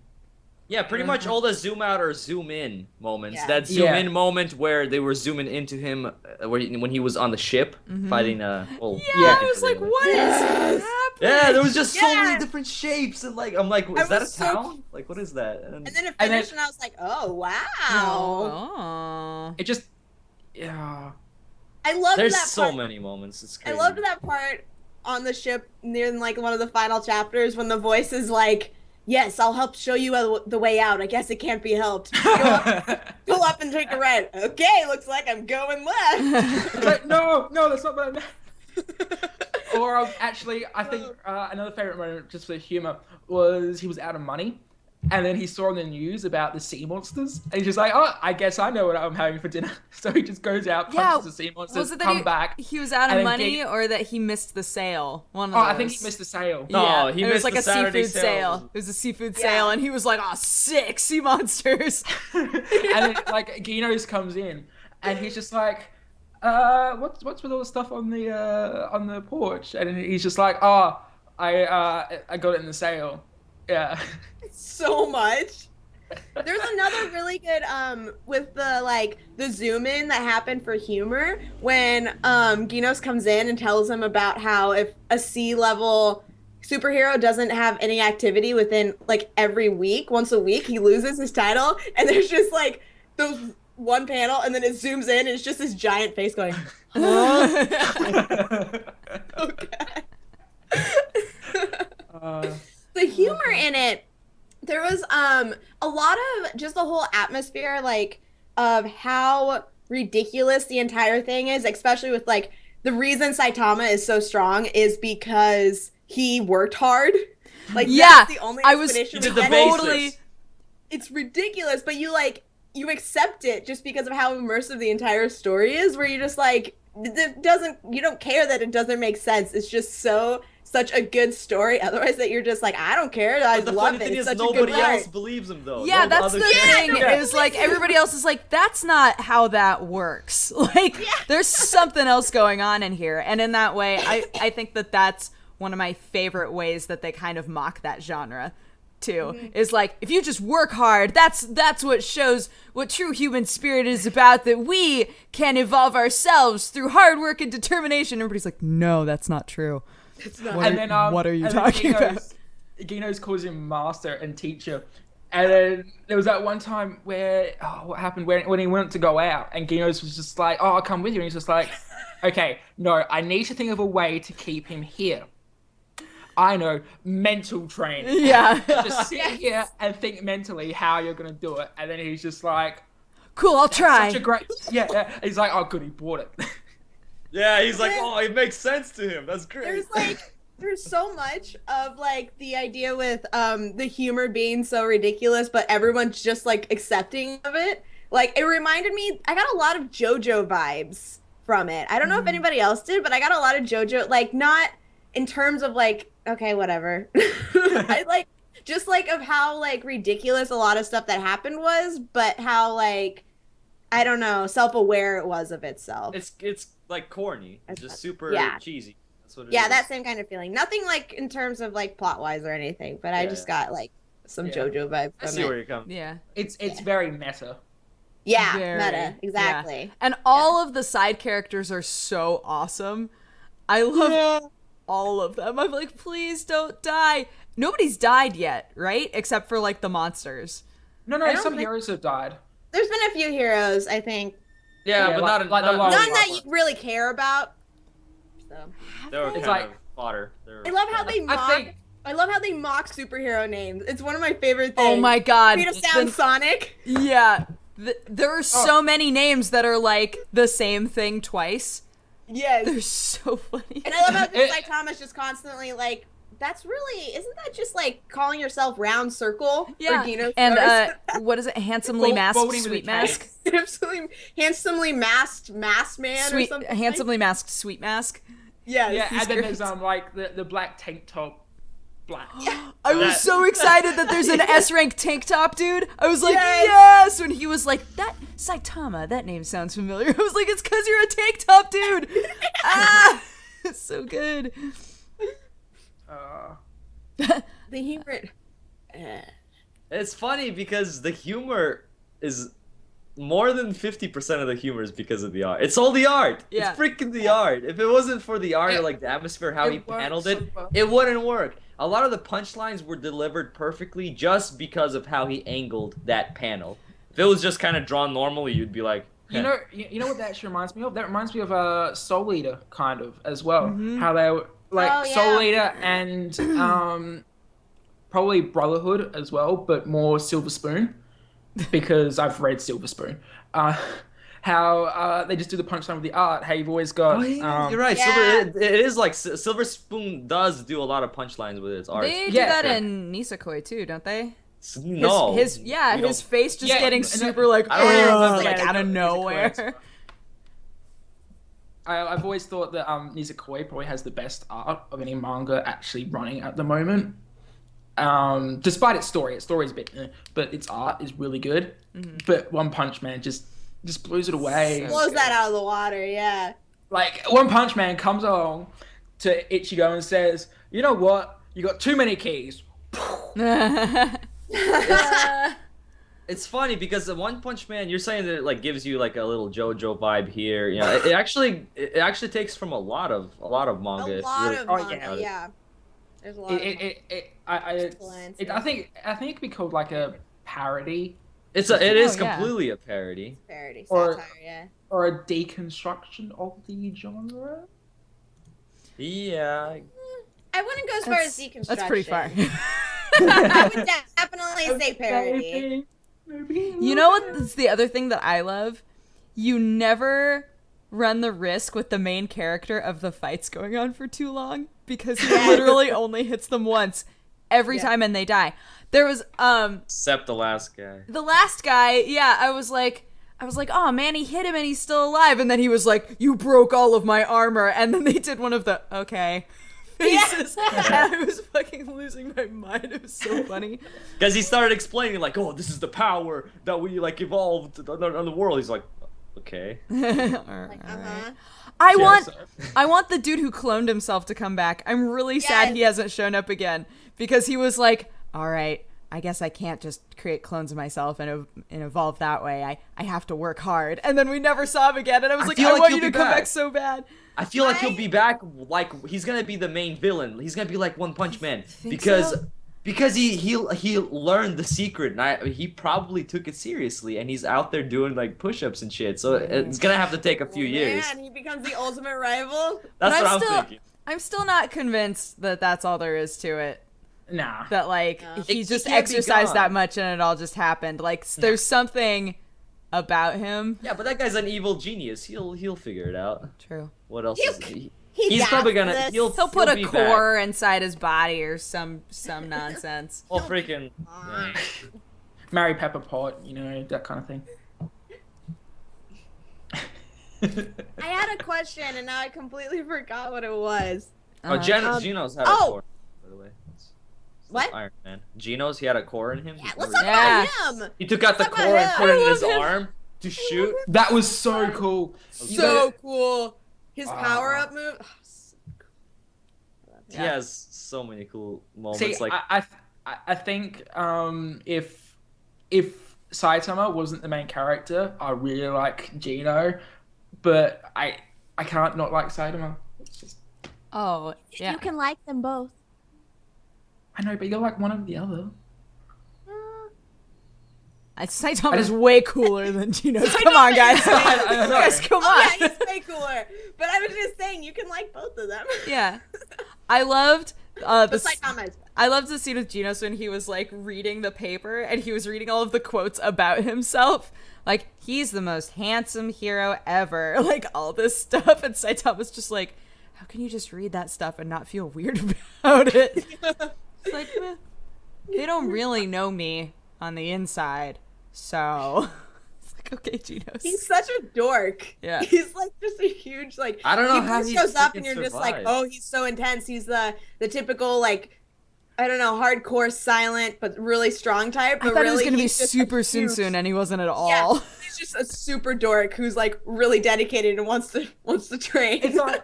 [SPEAKER 3] Yeah, pretty much all the zoom out or zoom in moments.
[SPEAKER 2] Yeah.
[SPEAKER 3] That zoom
[SPEAKER 4] Yeah.
[SPEAKER 3] in moment where they were zooming into him when he was on the ship fighting
[SPEAKER 1] Yeah,
[SPEAKER 4] Yeah.
[SPEAKER 1] I was like, what is happening?
[SPEAKER 3] Yeah, there was just so
[SPEAKER 2] Yeah.
[SPEAKER 3] many different shapes and like I'm like,
[SPEAKER 2] I
[SPEAKER 3] is that a
[SPEAKER 2] was so
[SPEAKER 3] town? Like what is that?
[SPEAKER 2] And then it
[SPEAKER 4] And then-
[SPEAKER 2] finished, and I was like, oh, wow.
[SPEAKER 1] Oh.
[SPEAKER 4] it just yeah.
[SPEAKER 2] I loved
[SPEAKER 3] there's
[SPEAKER 2] that
[SPEAKER 3] so
[SPEAKER 2] part.
[SPEAKER 3] many moments. It's
[SPEAKER 2] I
[SPEAKER 3] crazy.
[SPEAKER 2] loved that part on the ship near like one of the final chapters when the voice is like, yes, I'll help show you the way out. I guess it can't be helped. Pull up and take a right. Okay, looks like I'm going left.
[SPEAKER 4] It's like, no, that's not what I meant. Or actually, I think another favorite moment, just for humor, was he was out of money, and then he saw on the news about the sea monsters, and he's just like, oh, I guess I know what I'm having for dinner. So he just goes out, punches the sea monsters,
[SPEAKER 1] Was it that
[SPEAKER 4] come back.
[SPEAKER 1] he was out
[SPEAKER 4] and
[SPEAKER 1] of
[SPEAKER 4] then
[SPEAKER 1] money, or that he missed the sale? One of
[SPEAKER 4] Oh,
[SPEAKER 1] those.
[SPEAKER 4] I think he missed the sale.
[SPEAKER 3] No,
[SPEAKER 1] Yeah,
[SPEAKER 3] he
[SPEAKER 1] it was
[SPEAKER 3] missed
[SPEAKER 1] like
[SPEAKER 3] the
[SPEAKER 1] a
[SPEAKER 3] Saturday
[SPEAKER 1] seafood
[SPEAKER 3] sale.
[SPEAKER 1] sale. It was a seafood
[SPEAKER 2] Yeah.
[SPEAKER 1] sale, and he was like, "Oh, sick sea monsters."
[SPEAKER 4] And then like Genos comes in, and he's just like, what's with all the stuff on the porch? And he's just like, oh, I got it in the sale. Yeah.
[SPEAKER 2] So much. There's another really good with the zoom in that happened for humor when Genos comes in and tells him about how if a sea level superhero doesn't have any activity within like every week, once a week, he loses his title. And there's just like those one panel, and then it zooms in, and it's just this giant face going, huh? Okay. The humor in it, there was a lot of just the whole atmosphere like of how ridiculous the entire thing is, especially with like the reason Saitama is so strong is because he worked hard. Like
[SPEAKER 1] Yeah,
[SPEAKER 2] that's the only
[SPEAKER 1] I was
[SPEAKER 2] explanation
[SPEAKER 3] He
[SPEAKER 2] we
[SPEAKER 3] did the
[SPEAKER 2] get.
[SPEAKER 1] totally.
[SPEAKER 3] basics.
[SPEAKER 2] It's ridiculous, but you accept it just because of how immersive the entire story is, where you're just like, you don't care that it doesn't make sense. It's just such a good story. Otherwise, that you're just like, I don't care. I
[SPEAKER 3] But the
[SPEAKER 2] love
[SPEAKER 3] funny
[SPEAKER 2] it.
[SPEAKER 3] thing
[SPEAKER 2] It's
[SPEAKER 3] is
[SPEAKER 2] such a
[SPEAKER 3] nobody
[SPEAKER 2] good
[SPEAKER 3] else
[SPEAKER 2] write.
[SPEAKER 3] believes him though.
[SPEAKER 1] Yeah,
[SPEAKER 3] No
[SPEAKER 1] that's
[SPEAKER 3] other
[SPEAKER 1] the
[SPEAKER 3] character-
[SPEAKER 1] thing. Is like everybody else is like, that's not how that works. Like, there's something else going on in here, and in that way, I think that's one of my favorite ways that they kind of mock that genre. Too is like, if you just work hard, that's what shows what true human spirit is about, that we can evolve ourselves through hard work and determination. Everybody's like, no, that's not true. What are you talking about?
[SPEAKER 4] Genos calls him master and teacher. And then there was that one time where, what happened when he went to go out, and Genos was just like, oh, I'll come with you. And he's just like, okay, no, I need to think of a way to keep him here. I know, mental training.
[SPEAKER 1] Yeah.
[SPEAKER 4] Just sit here and think mentally how you're going to do it. And then he's just like,
[SPEAKER 1] Cool, I'll try.
[SPEAKER 4] such a great, yeah. He's like, oh, good, he bought it.
[SPEAKER 3] Yeah, he's like, oh, it makes sense to him. That's great.
[SPEAKER 2] There's so much of like the idea with the humor being so ridiculous, but everyone's just like accepting of it. Like it reminded me, I got a lot of JoJo vibes from it. I don't know if anybody else did, but I got a lot of JoJo, like not in terms of like, okay, whatever. I like just like of how like ridiculous a lot of stuff that happened was, but how like, I don't know, self-aware it was of itself.
[SPEAKER 3] It's like corny. It's just super
[SPEAKER 2] Yeah.
[SPEAKER 3] cheesy. That's what it
[SPEAKER 2] Yeah,
[SPEAKER 3] is.
[SPEAKER 2] that same kind of feeling. Nothing like in terms of like plot-wise or anything, but I
[SPEAKER 3] Yeah.
[SPEAKER 2] just got like some
[SPEAKER 3] Yeah.
[SPEAKER 2] JoJo vibe
[SPEAKER 3] I
[SPEAKER 2] from
[SPEAKER 3] see where
[SPEAKER 2] it.
[SPEAKER 3] you're coming.
[SPEAKER 1] Yeah.
[SPEAKER 4] It's very meta.
[SPEAKER 2] Yeah,
[SPEAKER 1] Very.
[SPEAKER 2] meta, exactly.
[SPEAKER 1] Yeah. And all of the side characters are so awesome. I love all of them. I'm like, please don't die. Nobody's died yet, right? Except for like the monsters.
[SPEAKER 4] No,
[SPEAKER 2] I don't
[SPEAKER 4] some
[SPEAKER 2] think-
[SPEAKER 4] heroes have died.
[SPEAKER 2] There's been a few heroes, I think.
[SPEAKER 3] Yeah,
[SPEAKER 4] Yeah,
[SPEAKER 3] but
[SPEAKER 4] like-
[SPEAKER 3] not
[SPEAKER 4] like the
[SPEAKER 3] not-
[SPEAKER 4] long-
[SPEAKER 2] None that you really care about. So
[SPEAKER 3] They were
[SPEAKER 4] It's
[SPEAKER 3] kind
[SPEAKER 4] like-
[SPEAKER 3] of fodder. They were
[SPEAKER 2] I love how
[SPEAKER 3] fodder.
[SPEAKER 2] they
[SPEAKER 4] I
[SPEAKER 2] mock.
[SPEAKER 4] think-
[SPEAKER 2] I love how they mock superhero names. It's one of my favorite
[SPEAKER 1] Oh
[SPEAKER 2] things.
[SPEAKER 1] my god.
[SPEAKER 2] Me to sound Sonic.
[SPEAKER 1] Yeah. There are so many names that are like the same thing twice.
[SPEAKER 2] Yes.
[SPEAKER 1] They're so funny.
[SPEAKER 2] And I love how
[SPEAKER 4] It-
[SPEAKER 2] Saitama's just constantly like, that's really, isn't that just like calling yourself round circle?
[SPEAKER 1] Yeah.
[SPEAKER 2] For Dino
[SPEAKER 1] And
[SPEAKER 2] Stars?
[SPEAKER 1] what is it? Handsomely masked
[SPEAKER 4] Voting with
[SPEAKER 1] sweet
[SPEAKER 4] a
[SPEAKER 1] mask.
[SPEAKER 2] handsomely masked masked man or
[SPEAKER 1] Sweet,
[SPEAKER 2] something.
[SPEAKER 1] handsomely masked sweet mask.
[SPEAKER 2] Yes.
[SPEAKER 4] Yeah,
[SPEAKER 1] He's
[SPEAKER 4] and then
[SPEAKER 1] great.
[SPEAKER 4] there's like the black tank top, black.
[SPEAKER 1] I was
[SPEAKER 3] That-
[SPEAKER 1] so excited that there's an S rank tank top dude. I was like,
[SPEAKER 2] Yes.
[SPEAKER 1] yes! When he was like, that Saitama, that name sounds familiar. I was like, it's because you're a tank top dude. Ah, it's so good.
[SPEAKER 2] The humor.
[SPEAKER 3] It's funny because the humor is more than 50% of the humor is because of the art. It's all the art.
[SPEAKER 1] Yeah.
[SPEAKER 3] It's freaking the art. If it wasn't for the art or
[SPEAKER 4] It-
[SPEAKER 3] like the atmosphere, how he
[SPEAKER 4] it works
[SPEAKER 3] handled
[SPEAKER 4] so
[SPEAKER 3] it,
[SPEAKER 4] well.
[SPEAKER 3] it wouldn't work. A lot of the punchlines were delivered perfectly just because of how he angled that panel. If it was just kind of drawn normally, you'd be like,
[SPEAKER 4] You know, you know what that actually reminds me of? That reminds me of Soul Eater, kind of, as well. How they were, like,
[SPEAKER 2] Oh, yeah.
[SPEAKER 4] Soul Eater and probably Brotherhood as well, but more Silver Spoon, because I've read Silver Spoon. How they just do the punchline with the art. How you've always got...
[SPEAKER 3] oh yeah, you're right.
[SPEAKER 2] yeah.
[SPEAKER 3] Silver, it is like Silver Spoon does do a lot of punchlines with its art.
[SPEAKER 1] They do
[SPEAKER 4] Yeah,
[SPEAKER 1] that
[SPEAKER 4] sure.
[SPEAKER 1] in Nisekoi too, don't they?
[SPEAKER 3] No,
[SPEAKER 1] His
[SPEAKER 3] you
[SPEAKER 1] his
[SPEAKER 3] don't-
[SPEAKER 1] face just
[SPEAKER 4] Yeah,
[SPEAKER 1] getting
[SPEAKER 4] and
[SPEAKER 1] super like,
[SPEAKER 3] I don't even remember
[SPEAKER 1] like
[SPEAKER 4] that.
[SPEAKER 1] out of
[SPEAKER 4] Yeah,
[SPEAKER 1] nowhere.
[SPEAKER 4] I've always thought that Nisekoi probably has the best art of any manga actually running at the moment. Despite its story's a bit, but its art is really good. But One Punch Man just blows it away.
[SPEAKER 2] Blows that out of the water, yeah.
[SPEAKER 4] Like, One Punch Man comes along to Ichigo and says, you know what? You got too many keys.
[SPEAKER 3] It's funny because the One Punch Man, you're saying that it like gives you like a little JoJo vibe here. You know, it actually takes from a lot of manga.
[SPEAKER 2] A
[SPEAKER 3] It's
[SPEAKER 2] lot
[SPEAKER 3] really-
[SPEAKER 2] of
[SPEAKER 4] Oh,
[SPEAKER 2] manga,
[SPEAKER 4] yeah.
[SPEAKER 2] yeah. There's a lot of manga.
[SPEAKER 4] I think it could be called like a parody
[SPEAKER 3] it is
[SPEAKER 1] Oh, yeah.
[SPEAKER 3] completely a parody.
[SPEAKER 2] Parody,
[SPEAKER 4] or-
[SPEAKER 2] satire, yeah.
[SPEAKER 4] or a deconstruction of the genre.
[SPEAKER 3] Yeah.
[SPEAKER 2] I wouldn't go as far as deconstruction.
[SPEAKER 1] That's pretty far.
[SPEAKER 2] I would definitely say parody.
[SPEAKER 4] Maybe.
[SPEAKER 1] You know what's the other thing that I love? You never run the risk with the main character of the fights going on for too long because he literally only hits them once every time and they die. There was
[SPEAKER 3] Except the last guy.
[SPEAKER 1] the last guy, yeah, I was like, oh man, he hit him and he's still alive, and then he was like, you broke all of my armor, and then they did one of the okay faces, and I was fucking losing my mind. It was so funny.
[SPEAKER 3] Because he started explaining like, oh, this is the power that we like evolved on the world. He's like, okay.
[SPEAKER 2] Like,
[SPEAKER 1] I
[SPEAKER 3] Yeah,
[SPEAKER 1] want
[SPEAKER 3] so-
[SPEAKER 1] I want the dude who cloned himself to come back. I'm really sad
[SPEAKER 2] Yes.
[SPEAKER 1] he hasn't shown up again because he was like, all right, I guess I can't just create clones of myself and evolve that way. I have to work hard. And then we never saw him again. And I was
[SPEAKER 3] I
[SPEAKER 1] like,
[SPEAKER 3] feel
[SPEAKER 1] I
[SPEAKER 3] like
[SPEAKER 1] want
[SPEAKER 3] he'll
[SPEAKER 1] you to
[SPEAKER 3] be
[SPEAKER 1] come back
[SPEAKER 3] back.
[SPEAKER 1] so bad.
[SPEAKER 3] I feel like he'll
[SPEAKER 2] Right?
[SPEAKER 3] be back. Like he's gonna be the main villain. He's gonna be like One Punch Man
[SPEAKER 1] think
[SPEAKER 3] because
[SPEAKER 1] so?
[SPEAKER 3] because he learned the secret and he probably took it seriously and he's out there doing like push-ups and shit. So it's gonna have to take a few years.
[SPEAKER 2] Man, he becomes the ultimate rival.
[SPEAKER 3] That's
[SPEAKER 1] But
[SPEAKER 3] what I'm
[SPEAKER 1] still,
[SPEAKER 3] thinking.
[SPEAKER 1] I'm still not convinced that that's all there is to it.
[SPEAKER 4] Nah.
[SPEAKER 1] That like
[SPEAKER 2] No.
[SPEAKER 1] he
[SPEAKER 3] It
[SPEAKER 1] just
[SPEAKER 3] can't be
[SPEAKER 1] exercised
[SPEAKER 3] gone.
[SPEAKER 1] that much and it all just happened. Like there's something about him.
[SPEAKER 3] Yeah, but that guy's an evil genius. He'll figure it out.
[SPEAKER 1] True.
[SPEAKER 3] What else?
[SPEAKER 2] He's
[SPEAKER 3] probably
[SPEAKER 2] got
[SPEAKER 3] gonna
[SPEAKER 2] this.
[SPEAKER 3] he'll
[SPEAKER 1] He'll put
[SPEAKER 3] be
[SPEAKER 1] a
[SPEAKER 3] back.
[SPEAKER 1] core inside his body or some nonsense.
[SPEAKER 3] Well, freaking.
[SPEAKER 2] Ah.
[SPEAKER 4] Mary Pepper Pot, you know, that kind of thing.
[SPEAKER 2] I had a question and now I completely forgot what it was.
[SPEAKER 3] Oh, Geno's had a
[SPEAKER 2] oh!
[SPEAKER 3] core, by the way. It's
[SPEAKER 2] What?
[SPEAKER 3] Iron Man. Geno's, he had a core in him.
[SPEAKER 2] Yeah,
[SPEAKER 3] He's
[SPEAKER 2] let's
[SPEAKER 3] never-
[SPEAKER 2] talk
[SPEAKER 1] Yeah.
[SPEAKER 2] about him.
[SPEAKER 3] He took out the
[SPEAKER 2] Let's talk
[SPEAKER 3] core and
[SPEAKER 2] about
[SPEAKER 3] put it
[SPEAKER 1] him.
[SPEAKER 3] in his
[SPEAKER 1] I love him.
[SPEAKER 3] arm to shoot.
[SPEAKER 4] That was so cool.
[SPEAKER 2] So cool. His
[SPEAKER 4] Ah.
[SPEAKER 2] power up move. Oh, so cool.
[SPEAKER 3] He has so many cool moments.
[SPEAKER 4] See,
[SPEAKER 3] like
[SPEAKER 4] I think if Saitama wasn't the main character, I really like Gino, but I can't not like Saitama. It's just
[SPEAKER 1] Oh, yeah.
[SPEAKER 2] You can like them both.
[SPEAKER 4] I know, but you're like one of the other.
[SPEAKER 1] Saitama's way cooler than Genos. Come on, guys.
[SPEAKER 4] I know.
[SPEAKER 1] Guys, come
[SPEAKER 2] Oh,
[SPEAKER 1] on.
[SPEAKER 2] yeah, he's way cooler. But I was just saying, you can like both of them.
[SPEAKER 1] Yeah. I loved
[SPEAKER 2] But Saitama is
[SPEAKER 1] I loved the scene with Genos when he was like reading the paper and he was reading all of the quotes about himself. Like, he's the most handsome hero ever. Like, all this stuff. And Saitama's just like, how can you just read that stuff and not feel weird about it? It's like, they don't really know me on the inside. So, it's like, okay, Genos.
[SPEAKER 2] He's such a dork.
[SPEAKER 1] Yeah.
[SPEAKER 2] He's like just a huge like.
[SPEAKER 3] I don't know
[SPEAKER 2] he
[SPEAKER 3] how
[SPEAKER 2] first
[SPEAKER 3] he
[SPEAKER 2] goes up
[SPEAKER 3] freaking
[SPEAKER 2] and you're just like,
[SPEAKER 3] survived.
[SPEAKER 2] oh, he's so intense. He's the typical like, I don't know, hardcore, silent but really strong type.
[SPEAKER 1] I
[SPEAKER 2] But
[SPEAKER 1] thought
[SPEAKER 2] really,
[SPEAKER 1] he was going to be
[SPEAKER 2] he's just a
[SPEAKER 1] super
[SPEAKER 2] huge-
[SPEAKER 1] tsun-tsun, and he wasn't at all.
[SPEAKER 2] Yeah, he's just a super dork who's like really dedicated and wants to train.
[SPEAKER 4] It's like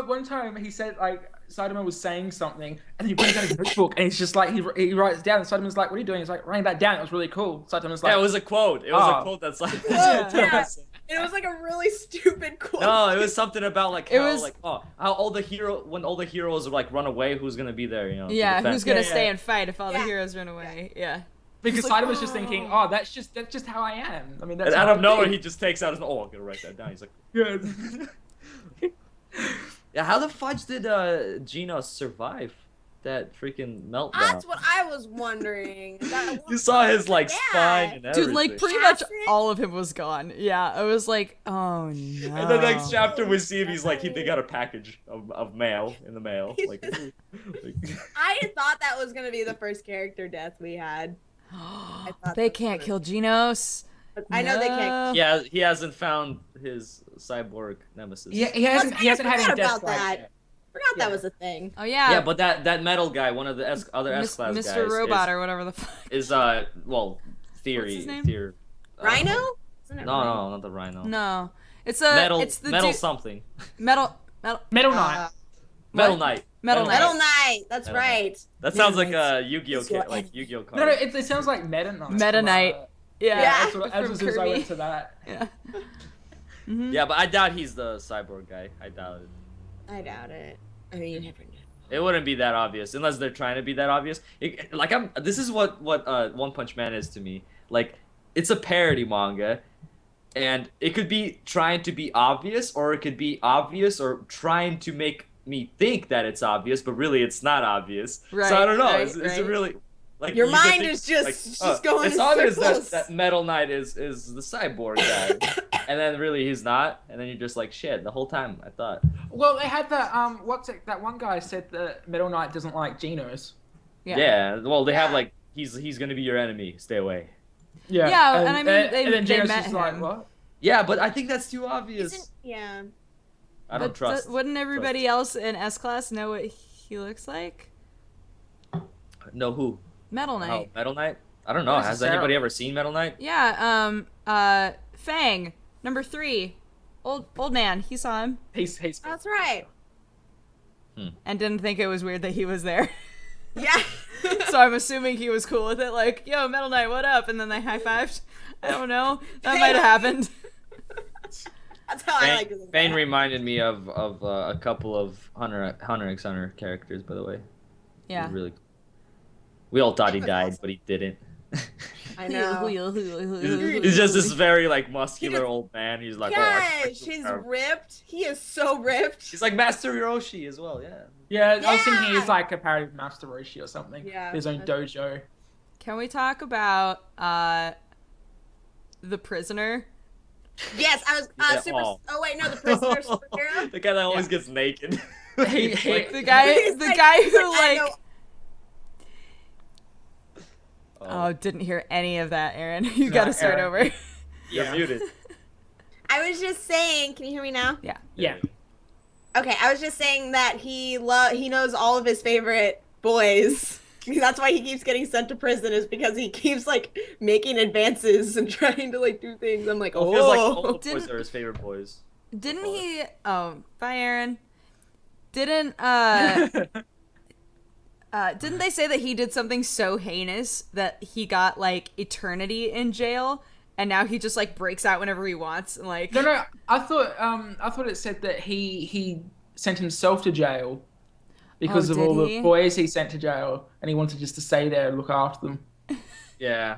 [SPEAKER 4] one time he said like Saitama was saying something and he brings out his notebook and he's just like he writes it down and Saitama's like, what are you doing? He's like, writing that down. It was really cool. Saitama's like,
[SPEAKER 3] Yeah, it was a quote. It was
[SPEAKER 4] Oh.
[SPEAKER 3] a quote that's like.
[SPEAKER 2] Yeah. It was like a really stupid quote.
[SPEAKER 3] No, it was something about like
[SPEAKER 1] It
[SPEAKER 3] how
[SPEAKER 1] was-
[SPEAKER 3] like how all the heroes like run away, who's gonna be there, you know? to
[SPEAKER 1] Yeah,
[SPEAKER 3] defend.
[SPEAKER 1] who's going to
[SPEAKER 4] Yeah,
[SPEAKER 1] stay
[SPEAKER 4] yeah.
[SPEAKER 1] and fight if all the
[SPEAKER 2] Yeah.
[SPEAKER 1] heroes run away? Yeah.
[SPEAKER 4] because
[SPEAKER 1] He's like,
[SPEAKER 4] Saitama's just thinking, oh, that's just how I am. I mean, that's
[SPEAKER 3] And out
[SPEAKER 4] how
[SPEAKER 3] of
[SPEAKER 4] I
[SPEAKER 3] nowhere,
[SPEAKER 4] think.
[SPEAKER 3] he just takes out his. Oh, I'm gonna write that down. He's like,
[SPEAKER 4] Yeah.
[SPEAKER 3] yeah. How the fudge did Genos survive that freaking meltdown?
[SPEAKER 2] That's what I was wondering. That
[SPEAKER 3] You saw his like
[SPEAKER 2] Yeah.
[SPEAKER 3] spine and everything.
[SPEAKER 1] Dude, like, pretty much
[SPEAKER 2] Acid?
[SPEAKER 1] all of him was gone. Yeah, I was like, oh, no.
[SPEAKER 3] And the next chapter we see him, he's like, they got a package of mail in the mail. Like,
[SPEAKER 2] I thought that was gonna be the first character death we had. thought
[SPEAKER 1] They
[SPEAKER 2] that
[SPEAKER 1] can't
[SPEAKER 2] was-
[SPEAKER 1] kill Genos.
[SPEAKER 2] But I know they can't.
[SPEAKER 3] yeah, he hasn't found his cyborg nemesis.
[SPEAKER 4] he hasn't
[SPEAKER 2] I
[SPEAKER 4] had any
[SPEAKER 2] forgot
[SPEAKER 4] death
[SPEAKER 2] about
[SPEAKER 4] flags
[SPEAKER 2] that.
[SPEAKER 4] yet.
[SPEAKER 2] Forgot
[SPEAKER 4] Yeah.
[SPEAKER 2] that was a thing.
[SPEAKER 1] Oh, yeah.
[SPEAKER 3] Yeah, but that metal guy, one of the other S-class guys,
[SPEAKER 1] Mr. Robot or whatever the fuck.
[SPEAKER 3] is well, theory.
[SPEAKER 1] What's his name?
[SPEAKER 2] Rhino? Isn't
[SPEAKER 3] No,
[SPEAKER 2] it
[SPEAKER 3] no,
[SPEAKER 2] Rhino?
[SPEAKER 3] not the rhino.
[SPEAKER 1] No. It's
[SPEAKER 3] Metal
[SPEAKER 1] the
[SPEAKER 3] something.
[SPEAKER 1] Metal
[SPEAKER 4] Metal Knight.
[SPEAKER 3] Metal
[SPEAKER 1] What?
[SPEAKER 3] Knight.
[SPEAKER 1] Metal Knight.
[SPEAKER 2] Metal Knight. That's
[SPEAKER 3] Metal Knight.
[SPEAKER 2] right.
[SPEAKER 3] That sounds like
[SPEAKER 2] Metal
[SPEAKER 3] a Yu-Gi-Oh
[SPEAKER 2] It's your
[SPEAKER 3] like Yu-Gi-Oh card.
[SPEAKER 4] No, it sounds like Meta Knight.
[SPEAKER 1] Meta Knight. Yeah.
[SPEAKER 2] Yeah.
[SPEAKER 4] That's what,
[SPEAKER 1] From
[SPEAKER 4] as soon as I
[SPEAKER 1] Kirby.
[SPEAKER 4] went to that.
[SPEAKER 1] Yeah. Mhm.
[SPEAKER 3] Yeah, but I doubt he's the cyborg guy. I doubt it.
[SPEAKER 2] I doubt it. I mean, you never know.
[SPEAKER 3] It wouldn't be that obvious unless they're trying to be that obvious. This is what One Punch Man is to me. Like, it's a parody manga, and it could be trying to be obvious, or it could be obvious or trying to make me think that it's obvious, but really it's not obvious.
[SPEAKER 1] Right,
[SPEAKER 3] So I don't know.
[SPEAKER 1] right,
[SPEAKER 3] Is it
[SPEAKER 1] right.
[SPEAKER 3] really like
[SPEAKER 2] Your
[SPEAKER 3] you could
[SPEAKER 2] mind
[SPEAKER 3] think,
[SPEAKER 2] is just-
[SPEAKER 3] like,
[SPEAKER 2] just going
[SPEAKER 3] It's
[SPEAKER 2] in
[SPEAKER 3] obvious
[SPEAKER 2] circles.
[SPEAKER 3] that Metal Knight is the cyborg guy, and then really he's not, and then you're just like shit. The whole time I thought.
[SPEAKER 4] Well, they had that. That one guy said that Metal Knight doesn't like Genos.
[SPEAKER 3] Yeah. Well, they have
[SPEAKER 2] Yeah.
[SPEAKER 3] like he's gonna be your enemy. Stay away.
[SPEAKER 4] Yeah.
[SPEAKER 1] Yeah, and I mean, they-
[SPEAKER 4] and then
[SPEAKER 1] they
[SPEAKER 4] Genos
[SPEAKER 1] met
[SPEAKER 4] is like,
[SPEAKER 1] him.
[SPEAKER 4] what?
[SPEAKER 3] Yeah, but I think that's too obvious.
[SPEAKER 2] Isn't, yeah.
[SPEAKER 3] I don't
[SPEAKER 1] But
[SPEAKER 3] trust.
[SPEAKER 1] wouldn't everybody else in S class know what he looks like?
[SPEAKER 3] No, who?
[SPEAKER 1] Metal Knight.
[SPEAKER 3] Oh, Metal Knight? I don't know.
[SPEAKER 4] Not
[SPEAKER 3] Has
[SPEAKER 4] necessarily.
[SPEAKER 3] anybody ever seen Metal Knight?
[SPEAKER 1] Yeah. Fang, number 3, old man. He saw him
[SPEAKER 4] He's
[SPEAKER 2] That's right.
[SPEAKER 1] and didn't think it was weird that he was there.
[SPEAKER 2] Yeah.
[SPEAKER 1] So I'm assuming he was cool with it. Like, yo, Metal Knight, what up? And then they high fived. I don't know. That might have happened.
[SPEAKER 2] That's how I like to think.
[SPEAKER 3] Fane
[SPEAKER 2] of it.
[SPEAKER 3] reminded me of a couple of Hunter x Hunter characters, by the way.
[SPEAKER 1] Yeah.
[SPEAKER 3] Really. We all thought he
[SPEAKER 2] was
[SPEAKER 3] died,
[SPEAKER 2] awesome.
[SPEAKER 3] but he didn't.
[SPEAKER 2] I know.
[SPEAKER 3] He's just this very like muscular old man. He's like,
[SPEAKER 2] Gosh, he's ripped. He is so ripped.
[SPEAKER 3] He's like Master Hiroshi as well. Yeah.
[SPEAKER 4] Yeah, I was thinking
[SPEAKER 2] Yeah.
[SPEAKER 4] he's like a parody of Master Roshi or something.
[SPEAKER 2] Yeah,
[SPEAKER 4] His own
[SPEAKER 2] that's-
[SPEAKER 4] dojo.
[SPEAKER 1] Can we talk about the prisoner?
[SPEAKER 2] Yes, I was
[SPEAKER 3] Yeah,
[SPEAKER 2] super.
[SPEAKER 3] oh.
[SPEAKER 2] Oh wait, no, the prisoner superhero.
[SPEAKER 3] The guy that always
[SPEAKER 4] Yeah.
[SPEAKER 3] gets naked.
[SPEAKER 4] He-
[SPEAKER 3] He's
[SPEAKER 4] he-
[SPEAKER 3] like,
[SPEAKER 1] The guy
[SPEAKER 2] He's
[SPEAKER 1] the
[SPEAKER 2] like-
[SPEAKER 1] guy
[SPEAKER 2] he's
[SPEAKER 1] who
[SPEAKER 2] I
[SPEAKER 1] like
[SPEAKER 2] know-
[SPEAKER 1] Oh, didn't hear any of that, Aaron. You got to start
[SPEAKER 4] Aaron.
[SPEAKER 1] over.
[SPEAKER 3] You're
[SPEAKER 4] Yeah.
[SPEAKER 3] muted.
[SPEAKER 2] I was just saying. Can you hear me now?
[SPEAKER 1] Yeah.
[SPEAKER 4] Yeah.
[SPEAKER 2] Okay, I was just saying that he knows all of his favorite boys. That's why he keeps getting sent to prison, is because he keeps like making advances and trying to like do things. I'm like,
[SPEAKER 3] It feels like all
[SPEAKER 2] oh.
[SPEAKER 3] the boys
[SPEAKER 1] Didn't-
[SPEAKER 3] are his favorite boys.
[SPEAKER 1] Didn't he bye Aaron. Didn't didn't they say that he did something so heinous that he got like eternity in jail and now he just like breaks out whenever he wants and like
[SPEAKER 4] No, I thought it said that he sent himself to jail because
[SPEAKER 1] Oh,
[SPEAKER 4] of all
[SPEAKER 1] did
[SPEAKER 4] the
[SPEAKER 1] he?
[SPEAKER 4] boys he sent to jail, and he wanted just to stay there and look after them.
[SPEAKER 3] Yeah.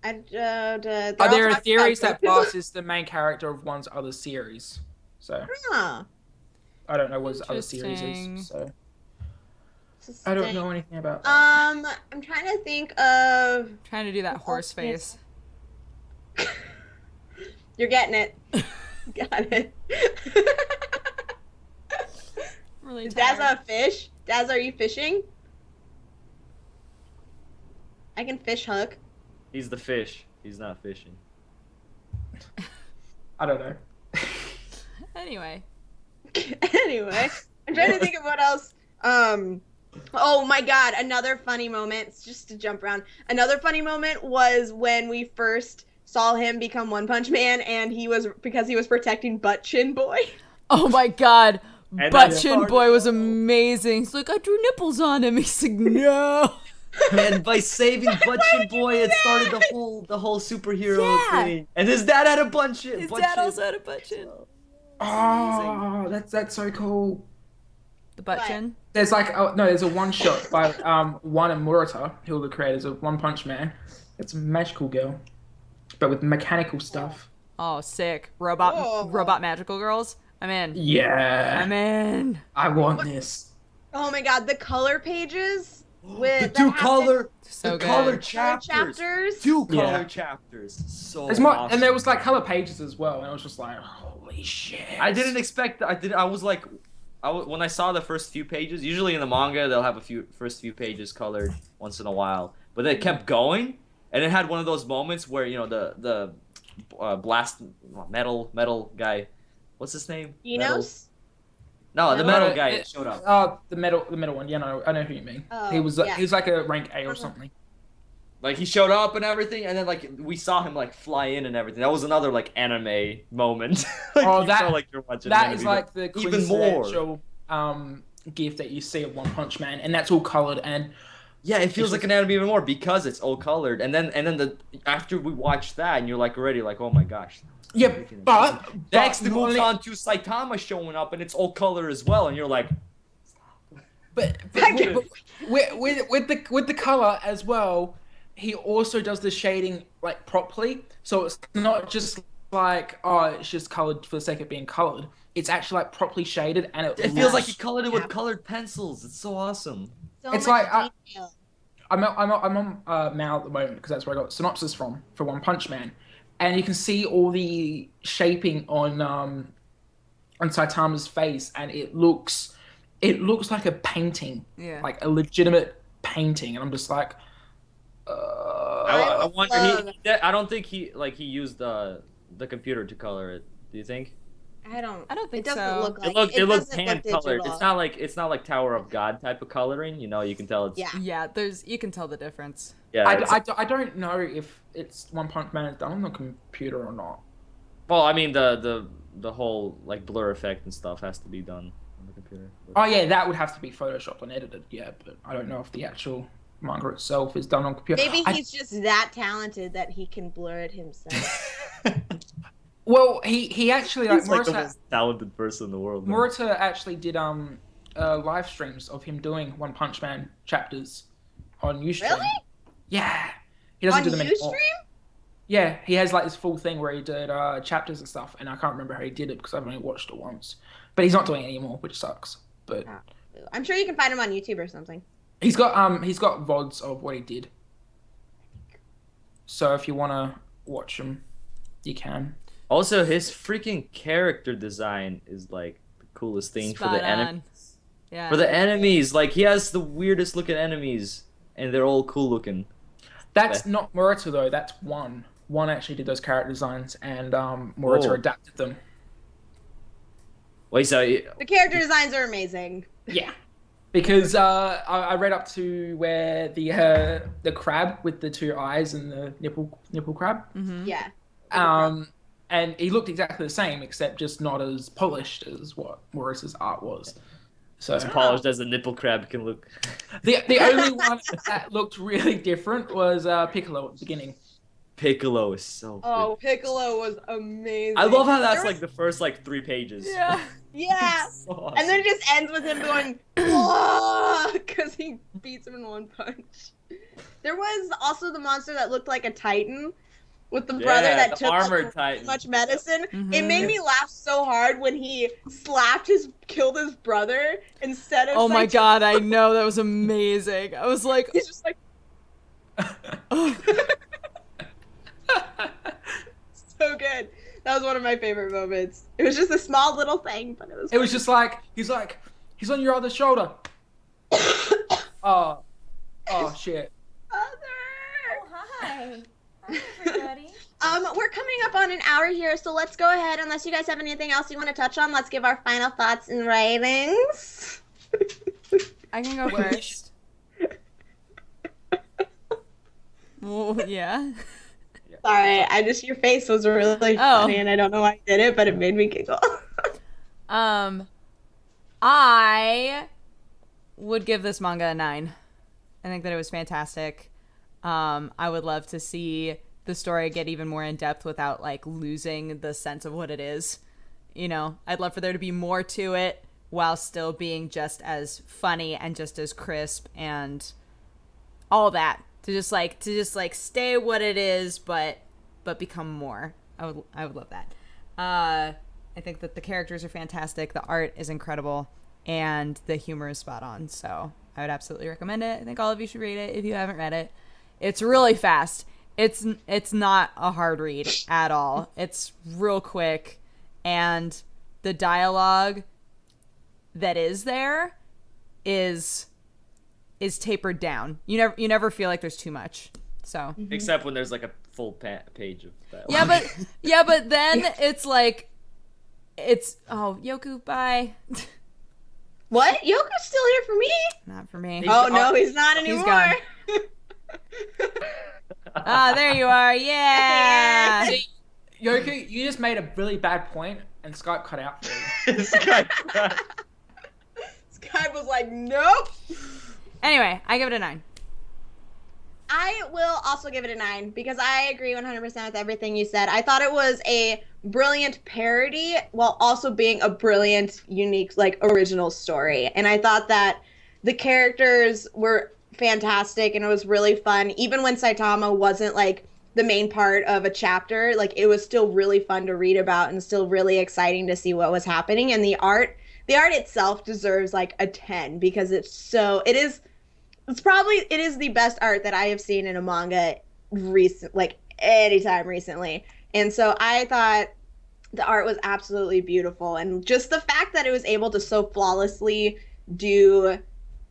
[SPEAKER 2] There
[SPEAKER 4] There are theories that Blast is the main character of one's other series. So
[SPEAKER 2] Huh.
[SPEAKER 4] I don't know what his other series
[SPEAKER 1] Interesting.
[SPEAKER 4] is. So I don't know anything about that.
[SPEAKER 2] I'm trying to think of.
[SPEAKER 1] Trying to do that horse face.
[SPEAKER 2] You're getting it. Got it.
[SPEAKER 1] Really
[SPEAKER 2] Is
[SPEAKER 1] tired.
[SPEAKER 2] Dazza a fish? Dazza, are you fishing? I can fish hook.
[SPEAKER 3] He's the fish. He's not fishing.
[SPEAKER 4] I don't know.
[SPEAKER 1] Anyway.
[SPEAKER 2] Anyway, I'm trying to think of what else. Oh my god, another funny moment, just to jump around. Another funny moment was when we first saw him become One-Punch-Man, and because he was protecting Butt Chin Boy.
[SPEAKER 1] Oh my god.
[SPEAKER 3] And
[SPEAKER 1] Butt
[SPEAKER 3] that's
[SPEAKER 1] Chin
[SPEAKER 3] part
[SPEAKER 1] Boy
[SPEAKER 3] of-
[SPEAKER 1] was amazing. He's like, I drew nipples on him. He's like, no.
[SPEAKER 3] And by saving Butchin Boy, it started the whole superhero
[SPEAKER 1] Yeah.
[SPEAKER 3] thing. And his dad had a bunch of
[SPEAKER 1] His dad also had a butt chin.
[SPEAKER 4] Oh, that's so cool.
[SPEAKER 1] The butt
[SPEAKER 2] What?
[SPEAKER 1] chin?
[SPEAKER 4] There's like there's a one shot by One and Murata, who are the creators of One Punch Man. It's a magical girl, but with mechanical stuff.
[SPEAKER 1] Oh, sick.
[SPEAKER 2] Whoa.
[SPEAKER 1] Robot magical girls? I'm in.
[SPEAKER 4] Yeah,
[SPEAKER 1] I'm in.
[SPEAKER 4] I want this.
[SPEAKER 2] Oh my god, the color pages with
[SPEAKER 3] The
[SPEAKER 2] that happened-
[SPEAKER 1] So good.
[SPEAKER 3] color
[SPEAKER 2] color
[SPEAKER 3] chapters.
[SPEAKER 2] chapters.
[SPEAKER 3] Two color
[SPEAKER 4] Yeah.
[SPEAKER 3] chapters. So
[SPEAKER 4] There's more,
[SPEAKER 3] awesome.
[SPEAKER 4] and there was like color pages as well, and I was just like, holy shit.
[SPEAKER 3] I didn't expect. I was like, when I saw the first few pages. Usually in the manga, they'll have first few pages colored once in a while, but they kept going, and it had one of those moments where the blast metal guy, what's his name? Metal-
[SPEAKER 2] Enos?
[SPEAKER 3] No, the metal
[SPEAKER 4] Metal-
[SPEAKER 3] guy showed up.
[SPEAKER 4] The metal one. Yeah, no, I know who you mean.
[SPEAKER 2] Oh,
[SPEAKER 4] he was
[SPEAKER 2] yeah.
[SPEAKER 4] he was like a rank A or something.
[SPEAKER 3] Like he showed up and everything, and then like we saw him like fly in and everything. That was another like anime moment. Like,
[SPEAKER 4] Oh,
[SPEAKER 3] you
[SPEAKER 4] that-
[SPEAKER 3] felt like you're watching
[SPEAKER 4] That
[SPEAKER 3] an
[SPEAKER 4] is
[SPEAKER 3] anime,
[SPEAKER 4] like the
[SPEAKER 3] but even more.
[SPEAKER 4] quintessential gift that you see of One Punch Man, and that's all colored. And
[SPEAKER 3] Yeah, it feels
[SPEAKER 4] It's
[SPEAKER 3] like
[SPEAKER 4] just-
[SPEAKER 3] an anime even more because it's all colored. And then after we watch that, and you're like already like, oh my gosh.
[SPEAKER 4] yeah, but
[SPEAKER 3] Next, it
[SPEAKER 4] not
[SPEAKER 3] moves
[SPEAKER 4] only-
[SPEAKER 3] on to Saitama showing up, and it's all color as well, and you're like,
[SPEAKER 4] But with the color as well, he also does the shading like properly. So it's not just like it's just colored for the sake of being colored. It's actually like properly shaded, and
[SPEAKER 3] it feels like
[SPEAKER 4] looks-
[SPEAKER 3] he colored it with colored pencils. It's so awesome.
[SPEAKER 2] So
[SPEAKER 4] It's
[SPEAKER 2] much
[SPEAKER 4] like,
[SPEAKER 2] detail.
[SPEAKER 4] I'm on Mal at the moment because that's where I got synopsis from for One Punch Man, and you can see all the shaping on Saitama's face, and it looks like a painting,
[SPEAKER 1] Yeah.
[SPEAKER 4] like a legitimate painting, and I'm just like,
[SPEAKER 3] I wonder.
[SPEAKER 2] love-
[SPEAKER 3] I don't think he used the computer to color it. Do you think?
[SPEAKER 2] I don't
[SPEAKER 1] think
[SPEAKER 2] it doesn't
[SPEAKER 1] so.
[SPEAKER 2] look like
[SPEAKER 3] It looked
[SPEAKER 2] doesn't
[SPEAKER 3] hand
[SPEAKER 2] look
[SPEAKER 3] colored.
[SPEAKER 2] digital.
[SPEAKER 3] It's not like Tower of God type of coloring. You know, you can tell it's
[SPEAKER 2] Yeah.
[SPEAKER 1] Yeah, you can tell the difference.
[SPEAKER 3] yeah. it's-
[SPEAKER 4] I don't know if it's One Punch Man is done on the computer or not.
[SPEAKER 3] well, I mean the whole like blur effect and stuff has to be done on the computer.
[SPEAKER 4] Oh yeah, that would have to be photoshopped and edited. Yeah, but I don't know if the actual manga itself is done on computer.
[SPEAKER 2] Maybe he's just that talented that he can blur it himself.
[SPEAKER 4] Well, he actually like
[SPEAKER 3] He's like the
[SPEAKER 4] Murata,
[SPEAKER 3] most talented person in the world. man.
[SPEAKER 4] Murata actually did live streams of him doing One Punch Man chapters on Ustream.
[SPEAKER 2] Really?
[SPEAKER 4] Yeah. He doesn't
[SPEAKER 2] On
[SPEAKER 4] do them anymore.
[SPEAKER 2] Ustream?
[SPEAKER 4] Yeah, he has like this full thing where he did chapters and stuff, and I can't remember how he did it because I've only watched it once. But he's not doing it anymore, which sucks. But
[SPEAKER 2] I'm sure you can find him on YouTube or something.
[SPEAKER 4] he's got VODs of what he did. So if you wanna watch them, you can.
[SPEAKER 3] Also, his freaking character design is like the coolest thing for
[SPEAKER 1] Spot
[SPEAKER 3] the enemy.
[SPEAKER 1] on. Yeah.
[SPEAKER 3] For the enemies, like he has the weirdest looking enemies, and they're all cool looking.
[SPEAKER 4] That's not Murata though. That's One. One actually did those character designs, and Murata
[SPEAKER 3] Oh.
[SPEAKER 4] adapted them.
[SPEAKER 3] Wait, so
[SPEAKER 2] The character designs are amazing.
[SPEAKER 4] Yeah, because I read up to where the crab with the two eyes and the nipple crab.
[SPEAKER 1] Mm-hmm.
[SPEAKER 2] Yeah.
[SPEAKER 4] And he looked exactly the same, except just not as polished as what Morris's art was. So
[SPEAKER 3] as polished as a nipple crab can look.
[SPEAKER 4] the only one that looked really different was Piccolo at the beginning.
[SPEAKER 3] Piccolo is so.
[SPEAKER 2] Oh, Piccolo was amazing.
[SPEAKER 3] I love how that's
[SPEAKER 2] There
[SPEAKER 3] like the first like 3 pages.
[SPEAKER 1] Yeah.
[SPEAKER 2] Yeah.
[SPEAKER 3] So awesome.
[SPEAKER 2] And then it just ends with him going, because he beats him in one punch. There was also the monster that looked like a titan with the brother that
[SPEAKER 3] the
[SPEAKER 2] took
[SPEAKER 3] armored
[SPEAKER 2] too
[SPEAKER 3] titan.
[SPEAKER 2] much medicine.
[SPEAKER 1] Mhm.
[SPEAKER 2] It made me laugh so hard when he killed his brother instead of.
[SPEAKER 1] Oh my god, I know, that was amazing. I was like,
[SPEAKER 2] He's just like, so good. That was one of my favorite moments. It was just a small little thing, but it was.
[SPEAKER 4] It was just like he's on your other shoulder. Oh shit.
[SPEAKER 2] Other.
[SPEAKER 1] hi. Hi, everybody.
[SPEAKER 2] We're coming up on an hour here, so let's go ahead. Unless you guys have anything else you want to touch on, let's give our final thoughts and ratings.
[SPEAKER 1] I can go first. Well, yeah.
[SPEAKER 2] Sorry, your face was really funny, and I don't know why you did it, but it made me giggle.
[SPEAKER 1] I would give this manga a 9. I think that it was fantastic. I would love to see the story get even more in depth without like losing the sense of what it is. You know, I'd love for there to be more to it while still being just as funny and just as crisp and all that. To just stay what it is, but become more. I would love that. I think that the characters are fantastic, the art is incredible, and the humor is spot on. So I would absolutely recommend it. I think all of you should read it if you haven't read it. It's really fast. It's not a hard read at all. It's real quick, and the dialogue that is there is tapered down. You never feel like there's too much. So
[SPEAKER 3] Except when there's like a full page of that.
[SPEAKER 1] yeah, but then it's like Yoku, bye.
[SPEAKER 2] What? Yoko's still here for me?
[SPEAKER 1] Not for me.
[SPEAKER 2] Oh no, he's not anymore.
[SPEAKER 1] He's gone. There you are. Yeah.
[SPEAKER 4] See, Yoku, you just made a really bad point, and Skype cut out for you.
[SPEAKER 2] Skype was like, nope.
[SPEAKER 1] Anyway, I give it a 9.
[SPEAKER 2] I will also give it a 9 because I agree 100% with everything you said. I thought it was a brilliant parody while also being a brilliant, unique, like original story. And I thought that the characters were fantastic and it was really fun. Even when Saitama wasn't like the main part of a chapter, like it was still really fun to read about and still really exciting to see what was happening. And the art itself deserves like a 10 because it is the best art that I have seen in a manga anytime recently. And so I thought the art was absolutely beautiful. And just the fact that it was able to so flawlessly do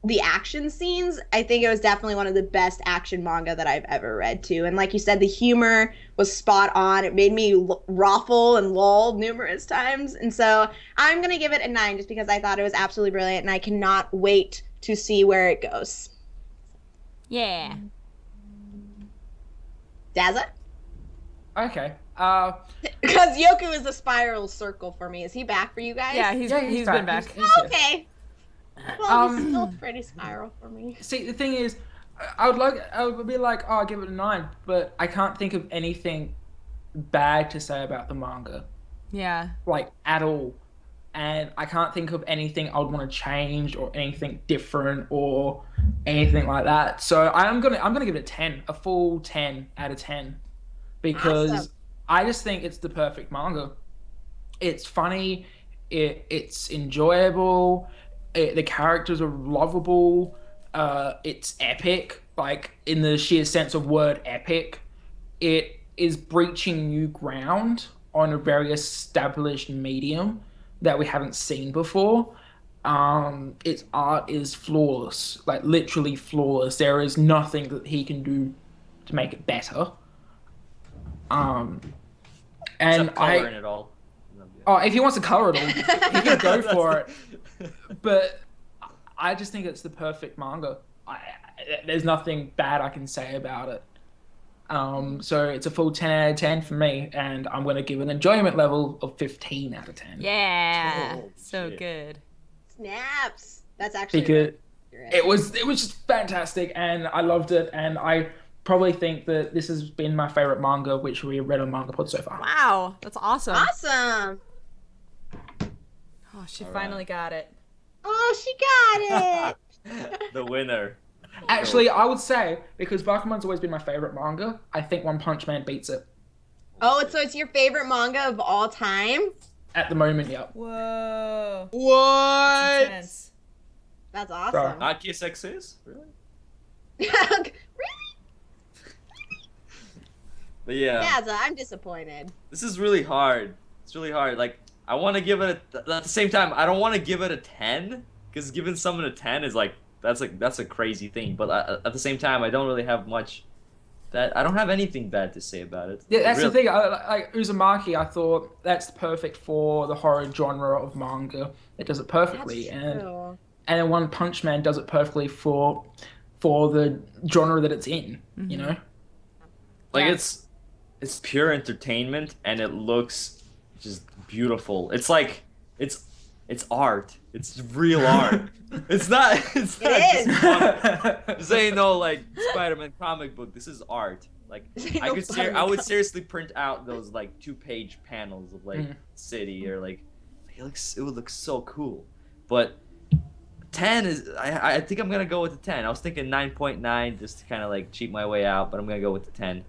[SPEAKER 2] the action scenes, I think it was definitely one of the best action manga that I've ever read too. And like you said, the humor was spot on. It made me ruffle and lull numerous times. And so I'm going to give it a 9 just because I thought it was absolutely brilliant and I cannot wait to see where it goes.
[SPEAKER 1] Yeah.
[SPEAKER 2] Daza?
[SPEAKER 4] Okay.
[SPEAKER 2] Because Yoku is the spiral circle for me. Is he back for you guys?
[SPEAKER 1] Yeah, he's been back.
[SPEAKER 4] He's here.
[SPEAKER 2] Okay. Well, he's still pretty spiral for me.
[SPEAKER 4] See, the thing is, I would be like, oh, I'll give it a 9, but I can't think of anything bad to say about the manga,
[SPEAKER 1] Yeah.
[SPEAKER 4] like at all, and I can't think of anything I would want to change or anything different or anything like that. So I'm gonna give it a 10, a full 10 out of 10, because
[SPEAKER 2] Awesome.
[SPEAKER 4] I just think it's the perfect manga. It's funny, it's enjoyable. The characters are lovable. It's epic, like in the sheer sense of word epic. It is breaching new ground on a very established medium that we haven't seen before. Its art is flawless, like literally flawless. There is nothing that he can do to make it better. And
[SPEAKER 3] Except coloring it all.
[SPEAKER 4] Oh, if he wants to color it all, he can go for it. But I just think it's the perfect manga. There's nothing bad I can say about it. So it's a full 10 out of 10 for me, and I'm going to give an enjoyment level of 15 out of 10.
[SPEAKER 1] Yeah.
[SPEAKER 3] Oh,
[SPEAKER 1] So
[SPEAKER 3] shit.
[SPEAKER 1] good.
[SPEAKER 2] Snaps. That's actually
[SPEAKER 4] Because
[SPEAKER 2] accurate.
[SPEAKER 4] it was just fantastic, and I loved it, and I probably think that this has been my favorite manga which we read on MangaPod so far.
[SPEAKER 1] Wow, that's awesome.
[SPEAKER 2] Awesome.
[SPEAKER 1] Oh, she
[SPEAKER 3] All
[SPEAKER 1] finally
[SPEAKER 3] right.
[SPEAKER 1] got it.
[SPEAKER 2] Oh, she got it.
[SPEAKER 3] The winner.
[SPEAKER 4] Actually, I would say, because Bakuman's always been my favorite manga, I think One Punch Man beats it.
[SPEAKER 2] Oh, so it's your favorite manga of all time?
[SPEAKER 4] At the moment, yeah.
[SPEAKER 1] Whoa.
[SPEAKER 2] What?
[SPEAKER 1] It's intense.
[SPEAKER 2] That's awesome.
[SPEAKER 3] Not Kiss X's? Really?
[SPEAKER 2] Really?
[SPEAKER 3] But yeah.
[SPEAKER 2] Daza, I'm disappointed.
[SPEAKER 3] This is really hard. It's really hard. Like, I want to give it at the same time, I don't want to give it a 10, because giving someone a 10 is like, that's a crazy thing. But at the same time, I don't really have much I don't have anything bad to say about it.
[SPEAKER 4] Yeah, that's
[SPEAKER 3] Really.
[SPEAKER 4] the thing. Like Uzumaki, I thought that's perfect for the horror genre of manga. It does it perfectly,
[SPEAKER 2] That's true.
[SPEAKER 4] and then One Punch Man does it perfectly for the genre that it's in. You know,
[SPEAKER 3] Like,
[SPEAKER 1] Yeah.
[SPEAKER 3] it's pure entertainment, and it looks just beautiful. It's like it's art. It's real art. It's not just
[SPEAKER 2] is.
[SPEAKER 3] this ain't no like Spider-Man comic book. This is art. Like, I would seriously print out those like 2-page panels of like city, or like it would look so cool. But 10 is I think I'm gonna go with the 10. I was thinking 9.9 just to kind of like cheat my way out, but I'm gonna go with the 10.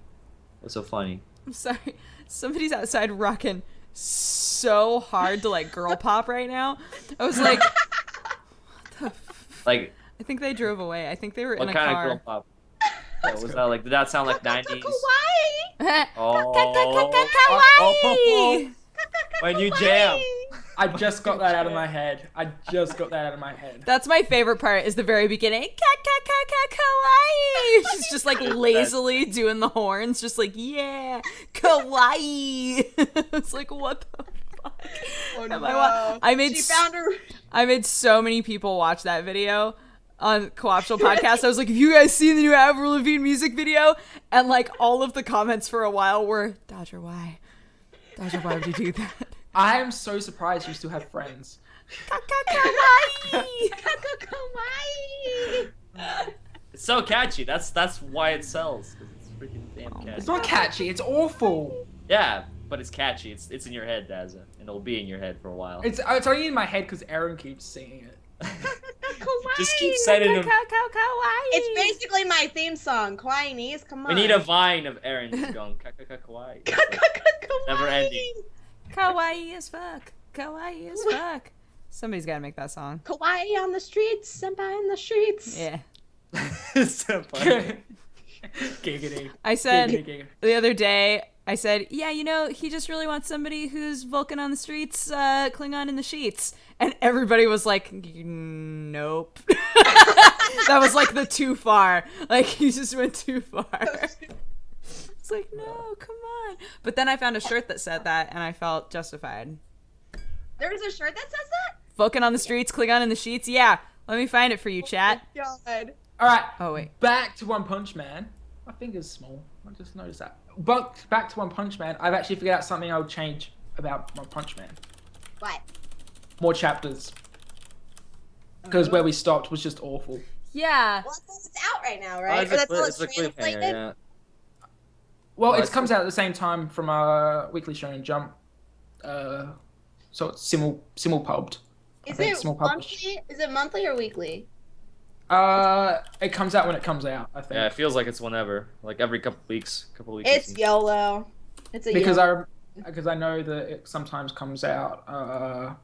[SPEAKER 3] What's so funny?
[SPEAKER 1] I'm sorry. Somebody's outside rocking so hard to like girl pop right now. I was like,
[SPEAKER 3] Like,
[SPEAKER 1] I think they drove away. I think they were in
[SPEAKER 3] what
[SPEAKER 1] a
[SPEAKER 3] kind of
[SPEAKER 1] car.
[SPEAKER 3] girl pop? Yeah, was that like? Did that sound like 90s?
[SPEAKER 2] Kawaii.
[SPEAKER 1] Kawaii!
[SPEAKER 3] My new jam.
[SPEAKER 4] I just got that out of my head.
[SPEAKER 1] That's my favorite part, is the very beginning. Kawaii! She's just like lazily doing the horns, just like, yeah, kawaii. It's like, what the fuck?
[SPEAKER 2] Oh,
[SPEAKER 1] Am
[SPEAKER 2] no.
[SPEAKER 1] I
[SPEAKER 2] Found her.
[SPEAKER 1] I made so many people watch that video on Co-optional Podcast. I was like, have you guys seen the new Avril Lavigne music video? And like all of the comments for a while were, Dodger, why? Dodger, why would you do that?
[SPEAKER 4] I am so surprised you still have friends.
[SPEAKER 1] Kawaii!
[SPEAKER 2] Kawaii.
[SPEAKER 3] It's so catchy. That's why it sells. 'Cause it's freaking damn catchy.
[SPEAKER 4] It's not catchy. It's awful.
[SPEAKER 3] Yeah, but it's catchy. It's in your head, Daza, and it'll be in your head for a while.
[SPEAKER 4] It's only in my head because Aaron keeps singing it.
[SPEAKER 3] Just keep sending him.
[SPEAKER 1] Kawaii!
[SPEAKER 2] It's basically my theme song. Kawaii knees, come on.
[SPEAKER 3] We need a vine of Aaron just going kawaii. Never ending.
[SPEAKER 1] Kawaii as fuck. Kawaii as fuck. Somebody's gotta make that song.
[SPEAKER 2] Kawaii on the streets, senpai in the streets.
[SPEAKER 1] Yeah.
[SPEAKER 3] It's so funny.
[SPEAKER 4] Giggity.
[SPEAKER 1] I said
[SPEAKER 4] Giggity.
[SPEAKER 1] the other day, I said, yeah, you know, he just really wants somebody who's Vulcan on the streets, Klingon in the sheets. And everybody was like, nope. That was like the too far. Like, he just went too far. It's like, no, come on. But then I found a shirt that said that, and I felt justified.
[SPEAKER 2] There's a shirt that says that?
[SPEAKER 1] Vulcan on the streets, Klingon in the sheets. Yeah, let me find it for you, chat.
[SPEAKER 2] God.
[SPEAKER 4] All right.
[SPEAKER 1] Oh, wait.
[SPEAKER 4] Back to One Punch Man. My finger's small. I just noticed that. But back to One Punch Man. I've actually figured out something I would change about One Punch Man.
[SPEAKER 2] What?
[SPEAKER 4] More chapters. Because where we stopped was just awful.
[SPEAKER 1] Yeah.
[SPEAKER 2] Well, it's out right now,
[SPEAKER 3] Oh,
[SPEAKER 2] right?
[SPEAKER 3] it's
[SPEAKER 2] Or that's all
[SPEAKER 3] it's a cliffhanger,
[SPEAKER 2] translated?
[SPEAKER 3] yeah.
[SPEAKER 4] Well,
[SPEAKER 3] Oh,
[SPEAKER 4] it
[SPEAKER 3] I
[SPEAKER 4] comes
[SPEAKER 3] see.
[SPEAKER 4] out at the same time from Weekly Shonen Jump. So it's simulpubbed.
[SPEAKER 2] Is
[SPEAKER 4] think
[SPEAKER 2] it
[SPEAKER 4] it's more published.
[SPEAKER 2] monthly? Is it monthly or weekly?
[SPEAKER 4] It comes out when it comes out, I think.
[SPEAKER 3] Yeah, it feels like it's whenever, like every couple weeks.
[SPEAKER 2] It's YOLO. It's a
[SPEAKER 4] Because
[SPEAKER 2] YOLO.
[SPEAKER 4] I know that it sometimes comes out.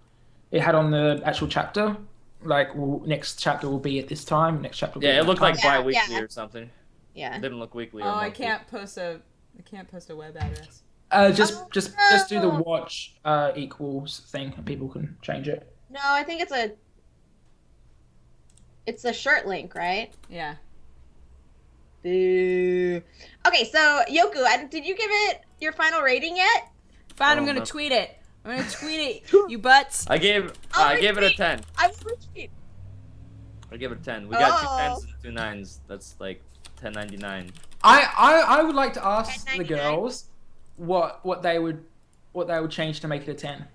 [SPEAKER 4] It had on the actual chapter, like next chapter will be at this time. Next chapter. Will be
[SPEAKER 3] Yeah,
[SPEAKER 4] at
[SPEAKER 3] it
[SPEAKER 4] that
[SPEAKER 3] looked
[SPEAKER 4] time.
[SPEAKER 3] like
[SPEAKER 2] Yeah,
[SPEAKER 3] bi-weekly
[SPEAKER 2] yeah.
[SPEAKER 3] or something.
[SPEAKER 2] Yeah.
[SPEAKER 3] It didn't look weekly.
[SPEAKER 1] Oh,
[SPEAKER 3] or
[SPEAKER 1] I
[SPEAKER 3] monthly.
[SPEAKER 1] can't post a web address.
[SPEAKER 4] Just do the watch equals thing, and people can change it.
[SPEAKER 2] No, I think it's a shirt link, right?
[SPEAKER 1] Yeah.
[SPEAKER 2] Boo. Okay, so Yoku, did you give it your final rating yet?
[SPEAKER 1] Fine, I'm
[SPEAKER 3] Oh,
[SPEAKER 1] gonna
[SPEAKER 3] no.
[SPEAKER 1] tweet it. I'm gonna tweet it, you butts.
[SPEAKER 3] I gave
[SPEAKER 2] I'll
[SPEAKER 3] it a
[SPEAKER 2] retweet.
[SPEAKER 3] 10.
[SPEAKER 2] I will retweet.
[SPEAKER 3] I gave it a 10. We got two
[SPEAKER 2] Oh.
[SPEAKER 3] 10s and two 9s. That's like 10.99.
[SPEAKER 4] I would like to ask the
[SPEAKER 2] 10.99.
[SPEAKER 4] girls what they would change to make it a 10.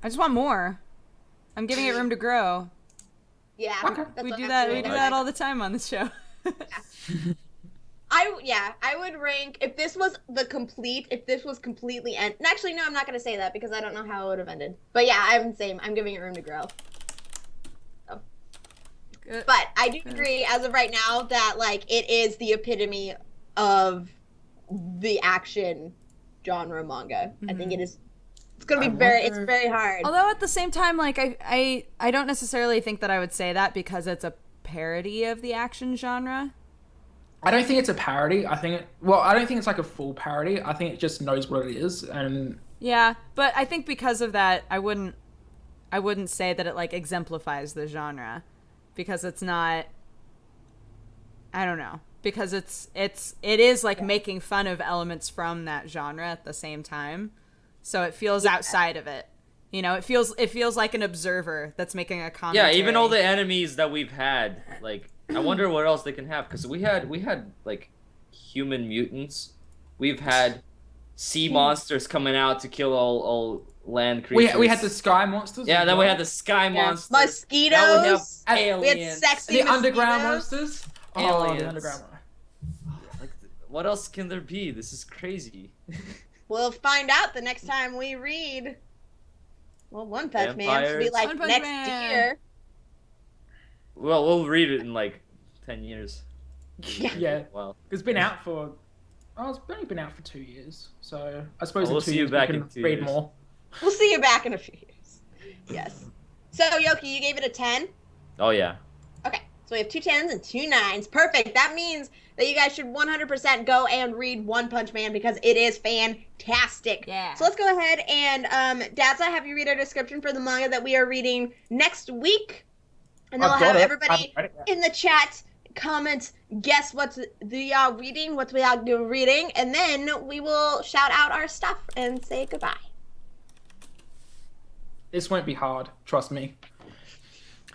[SPEAKER 1] I just want more. I'm giving it room to grow.
[SPEAKER 2] Yeah.
[SPEAKER 4] Okay.
[SPEAKER 2] that's
[SPEAKER 1] We
[SPEAKER 2] what
[SPEAKER 1] do
[SPEAKER 2] I'm
[SPEAKER 1] that. We
[SPEAKER 2] doing.
[SPEAKER 1] do that all the time on this show.
[SPEAKER 2] I would rank if this was completely end. Actually, no, I'm not gonna say that because I don't know how it would have ended. But yeah, I'm same. I'm giving it room to grow. So.
[SPEAKER 1] Good.
[SPEAKER 2] But I do agree, as of right now, that like it is the epitome of the action genre manga. I think it is. It's gonna be it's very hard.
[SPEAKER 1] Although at the same time, like I don't necessarily think that I would say that because it's a parody of the action genre.
[SPEAKER 4] I don't think it's a parody. I don't think it's like a full parody. I think it just knows what it is, and
[SPEAKER 1] yeah, but I think because of that, I wouldn't say that it like exemplifies the genre, because it's not. I don't know, because it is like making fun of elements from that genre at the same time, so it feels outside of it. You know, it feels like an observer that's making a commentary.
[SPEAKER 3] Yeah, even all the enemies that we've had, like. I wonder what else they can have, because we had like human mutants. We've had sea monsters coming out to kill all land creatures.
[SPEAKER 4] we had the sky monsters.
[SPEAKER 3] Yeah, then we had the sky monsters.
[SPEAKER 2] Mosquitoes.
[SPEAKER 3] Now we have
[SPEAKER 2] We had
[SPEAKER 3] aliens.
[SPEAKER 2] sexy
[SPEAKER 4] the
[SPEAKER 2] mosquitoes.
[SPEAKER 4] underground monsters. Oh,
[SPEAKER 3] Aliens.
[SPEAKER 4] the underground one.
[SPEAKER 3] Like, what else can there be? This is crazy.
[SPEAKER 2] We'll find out the next time we read. Well, One Punch Man should be
[SPEAKER 3] Vampires.
[SPEAKER 2] like
[SPEAKER 1] One Punch
[SPEAKER 2] next
[SPEAKER 1] Man.
[SPEAKER 2] year.
[SPEAKER 3] Well, we'll read it in like 10 years.
[SPEAKER 4] Yeah,
[SPEAKER 3] Well,
[SPEAKER 4] it's been out for. Oh, it's only been out for 2 years, so I suppose
[SPEAKER 3] We'll
[SPEAKER 4] in 2
[SPEAKER 3] see you
[SPEAKER 4] years
[SPEAKER 3] back
[SPEAKER 4] we
[SPEAKER 3] in
[SPEAKER 4] can
[SPEAKER 3] 2
[SPEAKER 4] read
[SPEAKER 3] years.
[SPEAKER 4] more.
[SPEAKER 2] We'll see you back in a few years. Yes. So Yoki, you gave it a 10.
[SPEAKER 3] oh yeah.
[SPEAKER 2] Okay, so we have 2 10s and 2 9s. Perfect. That means that you guys should 100% go and read One Punch Man because it is fantastic.
[SPEAKER 1] Yeah.
[SPEAKER 2] So let's go ahead and Daza, have you read our description for the manga that we are reading next week? And then
[SPEAKER 4] I've
[SPEAKER 2] we'll have
[SPEAKER 4] got it.
[SPEAKER 2] everybody
[SPEAKER 4] I haven't read it yet.
[SPEAKER 2] in the chat comment, guess what they are reading, what we are reading, and then we will shout out our stuff and say goodbye.
[SPEAKER 4] This won't be hard, trust me.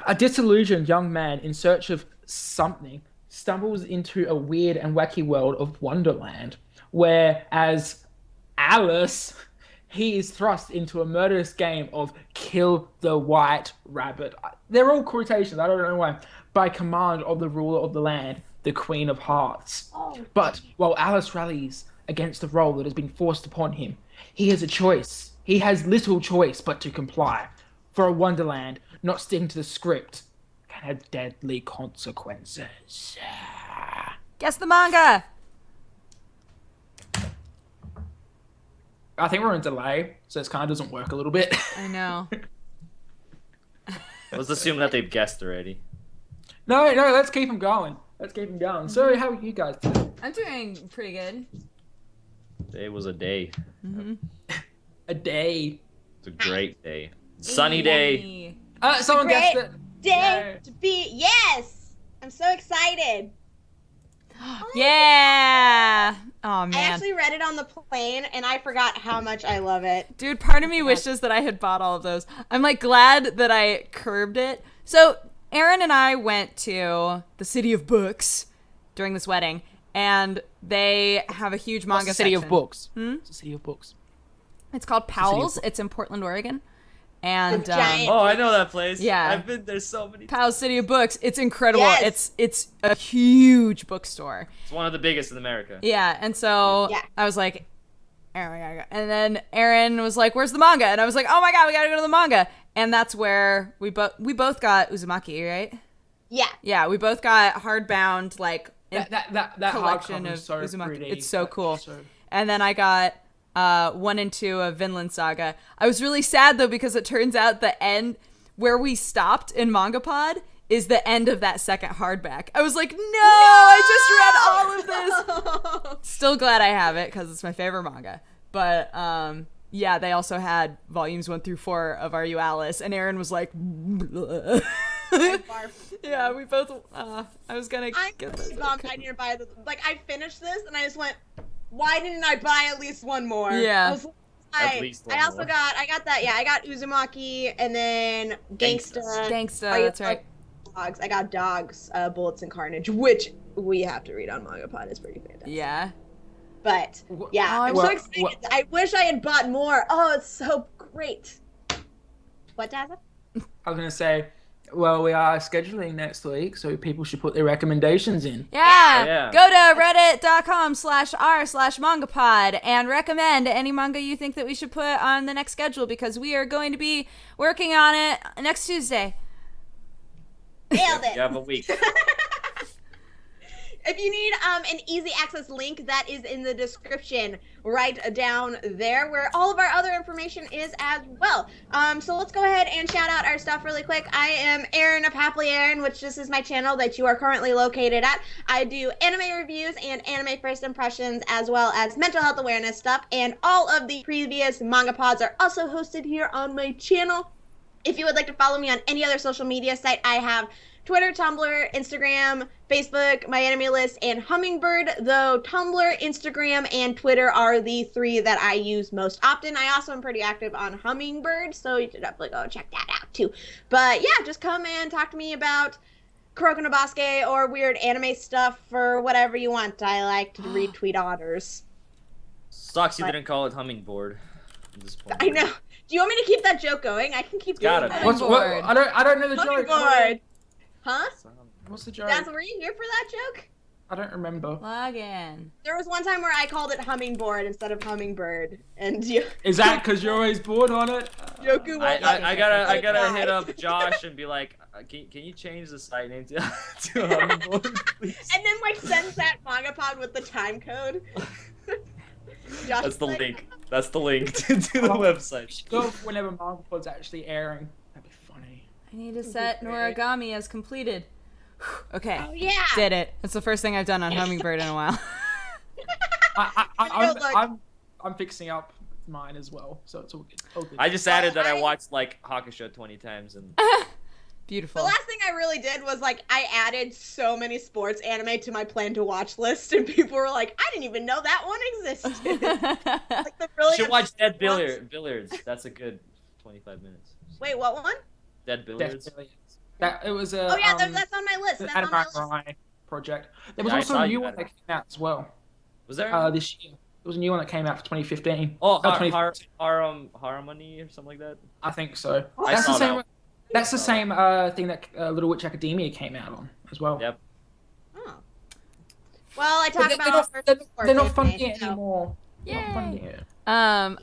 [SPEAKER 4] A disillusioned young man in search of something stumbles into a weird and wacky world of Wonderland, where, as Alice, he is thrust into a murderous game of kill the white rabbit. They're all quotations, I don't know why. By command of the ruler of the land, the Queen of Hearts. But while Alice rallies against the role that has been forced upon him, he has a choice. He has little choice but to comply. For a Wonderland, not sticking to the script, can have deadly consequences.
[SPEAKER 1] Guess the manga.
[SPEAKER 4] I think we're in delay, so this kind of doesn't work a little bit.
[SPEAKER 1] I know.
[SPEAKER 3] Let's assume that they've guessed already.
[SPEAKER 4] No, let's keep them going. So, how are you guys doing?
[SPEAKER 1] I'm doing pretty good.
[SPEAKER 3] Today was a day.
[SPEAKER 4] A day.
[SPEAKER 3] It's a great day. Sunny day.
[SPEAKER 4] Someone
[SPEAKER 2] Great
[SPEAKER 4] guessed it.
[SPEAKER 2] day to be. Yes! I'm so excited.
[SPEAKER 1] Yeah. Oh man.
[SPEAKER 2] I actually read it on the plane and I forgot how much I love it.
[SPEAKER 1] Dude, part of me wishes that I had bought all of those. I'm like glad that I curbed it. So Aaron and I went to the City of Books during this wedding, and they have a huge manga
[SPEAKER 4] What's the City
[SPEAKER 1] section.
[SPEAKER 4] of Books? It's the City of Books.
[SPEAKER 1] It's called Powell's. It's in Portland, Oregon. And
[SPEAKER 2] The giant-
[SPEAKER 3] Oh, I know that place.
[SPEAKER 1] Yeah.
[SPEAKER 3] I've been there so many times.
[SPEAKER 1] Powell's City of Books. It's incredible.
[SPEAKER 2] Yes.
[SPEAKER 1] It's a huge bookstore.
[SPEAKER 3] It's one of the biggest in America.
[SPEAKER 1] Yeah, and so
[SPEAKER 2] Yeah.
[SPEAKER 1] I was like, Aaron, we gotta go. And then Aaron was like, "Where's the manga?" And I was like, "Oh my god, we gotta go to the manga." And that's where we both got Uzumaki, right?
[SPEAKER 2] Yeah.
[SPEAKER 1] Yeah, we both got hardbound like
[SPEAKER 4] That
[SPEAKER 1] collection
[SPEAKER 4] hardcover
[SPEAKER 1] of
[SPEAKER 4] is so
[SPEAKER 1] Uzumaki.
[SPEAKER 4] pretty.
[SPEAKER 1] It's so cool.
[SPEAKER 4] So-
[SPEAKER 1] And then I got 1 and 2 of Vinland Saga. I was really sad though because it turns out the end where we stopped in MangaPod is the end of that second hardback. I was like, no, I just read all of this. Still glad I have it because it's my favorite manga. But yeah, they also had volumes 1 through 4 of Are You Alice? And Aaron was like, yeah, we both. I was gonna get this.
[SPEAKER 2] Mom, I need to buy this. Like, I finished this and I just went, why didn't I buy at least one more?
[SPEAKER 1] Yeah.
[SPEAKER 2] I was
[SPEAKER 3] At least one
[SPEAKER 2] I also
[SPEAKER 3] more.
[SPEAKER 2] I got that. Yeah, I got Uzumaki and then Gangsta.
[SPEAKER 1] Gangsta,
[SPEAKER 2] Are You
[SPEAKER 1] that's right.
[SPEAKER 2] Dogs. I got Dogs, Bullets and Carnage, which we have to read on MangaPod. It's pretty fantastic.
[SPEAKER 1] Yeah.
[SPEAKER 2] But yeah,
[SPEAKER 1] Oh,
[SPEAKER 2] I'm so excited. I wish I had bought more. Oh, it's so great. What, Daza?
[SPEAKER 4] I was gonna say, Well, we are scheduling next week, so people should put their recommendations in.
[SPEAKER 1] Yeah.
[SPEAKER 3] Yeah.
[SPEAKER 1] Go to reddit.com/r/mangapod and recommend any manga you think that we should put on the next schedule, because we are going to be working on it next Tuesday.
[SPEAKER 2] Nailed it.
[SPEAKER 3] You have a week.
[SPEAKER 2] If you need an easy access link, that is in the description right down there, where all of our other information is as well. So let's go ahead and shout out our stuff really quick. I am Erin of HappiLeeErin, which this is my channel that you are currently located at. I do anime reviews and anime first impressions, as well as mental health awareness stuff, and all of the previous manga pods are also hosted here on my channel. If you would like to follow me on any other social media site, I have Twitter, Tumblr, Instagram, Facebook, my enemy list, and Hummingbird, though Tumblr, Instagram, and Twitter are the 3 that I use most often. I also am pretty active on Hummingbird, so you should definitely go check that out too. But yeah, just come and talk to me about Kuroko no Basuke or weird anime stuff or whatever you want. I like to retweet otters.
[SPEAKER 3] Sucks you didn't call it hummingbird at this point.
[SPEAKER 2] I know. Do you want me to keep that joke going? I can keep doing
[SPEAKER 3] Got it.
[SPEAKER 2] that.
[SPEAKER 4] What? I don't know the joke.
[SPEAKER 2] Hummingbird. Huh?
[SPEAKER 4] What's the joke?
[SPEAKER 2] That's, were you here for that joke?
[SPEAKER 4] I don't remember.
[SPEAKER 1] Log in.
[SPEAKER 2] There was one time where I called it hummingbird instead of hummingbird, and
[SPEAKER 4] Is that because you're always bored on it?
[SPEAKER 2] Yoku won't let me.
[SPEAKER 3] I gotta hit up Josh and be like, can you change the site name to hummingbird, please?
[SPEAKER 2] And then like sends that MangaPod with the time code. Josh
[SPEAKER 3] That's the
[SPEAKER 2] like,
[SPEAKER 3] link. That's the link to the website.
[SPEAKER 4] Go whenever MangaPod's actually airing. That'd be funny.
[SPEAKER 1] I need to set Noragami as completed. Okay.
[SPEAKER 2] Oh yeah.
[SPEAKER 1] Did it. That's the first thing I've done on Hummingbird in a while.
[SPEAKER 4] I'm fixing up mine as well, so it's all good. All good.
[SPEAKER 3] I just added that I watched like Hakusho 20 times and
[SPEAKER 1] Beautiful.
[SPEAKER 2] The last thing I really did was like I added so many sports anime to my plan to watch list, and people were like, "I didn't even know that one existed." Like the really.
[SPEAKER 3] you should watch Dead
[SPEAKER 2] ones.
[SPEAKER 3] Billiards. That's a good 25 minutes.
[SPEAKER 2] Wait, what one?
[SPEAKER 3] Dead Billiards.
[SPEAKER 4] That it was a.
[SPEAKER 2] Oh yeah, that's on my list.
[SPEAKER 4] The
[SPEAKER 2] That's on my list.
[SPEAKER 4] Anime project. There was
[SPEAKER 3] Yeah, I
[SPEAKER 4] also
[SPEAKER 3] saw
[SPEAKER 4] a
[SPEAKER 3] you
[SPEAKER 4] new one
[SPEAKER 3] had
[SPEAKER 4] that
[SPEAKER 3] it.
[SPEAKER 4] came out as well.
[SPEAKER 3] Was there?
[SPEAKER 4] This year. There was a new one that came out for 2015.
[SPEAKER 3] Oh,
[SPEAKER 4] 2014.
[SPEAKER 3] Harmony or something like that.
[SPEAKER 4] I think so.
[SPEAKER 3] I
[SPEAKER 4] That's
[SPEAKER 3] saw
[SPEAKER 4] the same.
[SPEAKER 3] that.
[SPEAKER 4] That's the same thing that Little Witch Academia came out on as well.
[SPEAKER 3] Yep.
[SPEAKER 2] Oh. Well, I
[SPEAKER 4] But
[SPEAKER 2] talk about
[SPEAKER 4] they're not fun
[SPEAKER 2] anime,
[SPEAKER 4] yet
[SPEAKER 2] so-
[SPEAKER 4] anymore.
[SPEAKER 1] Yay.
[SPEAKER 4] Not fun yet.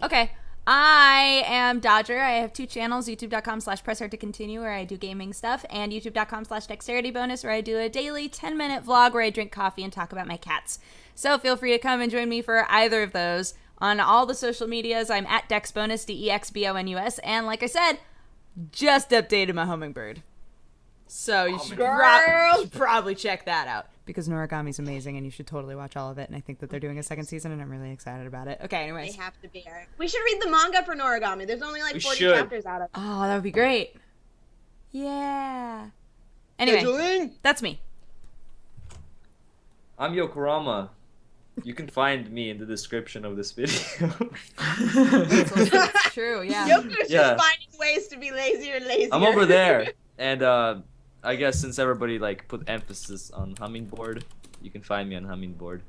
[SPEAKER 1] Okay. I am Dodger. I have 2 channels, youtube.com/presshardtocontinue, where I do gaming stuff, and youtube.com/dexteritybonus, where I do a daily 10-minute vlog where I drink coffee and talk about my cats. So feel free to come and join me for either of those. On all the social medias, I'm at DexBonus, DEXBONUS, and like I said, just updated my Hummingbird. So you should probably check that out, because Noragami's amazing and you should totally watch all of it, and I think that they're doing a second season and I'm really excited about it. Okay,
[SPEAKER 2] They
[SPEAKER 1] anyways.
[SPEAKER 2] have to be. We should read the manga for Noragami. There's only like
[SPEAKER 3] We
[SPEAKER 2] 40
[SPEAKER 3] should.
[SPEAKER 2] chapters out of it.
[SPEAKER 1] Oh, that would be great. Yeah. Anyway,
[SPEAKER 2] Scheduling.
[SPEAKER 1] that's me.
[SPEAKER 3] I'm Yokorama. You can find me in the description of this video.
[SPEAKER 1] That's true, yeah.
[SPEAKER 2] Yoku's
[SPEAKER 3] Yeah.
[SPEAKER 2] just finding ways to be lazier and lazier.
[SPEAKER 3] I'm over there, and I guess since everybody like put emphasis on Hummingbird, you can find me on Hummingbird.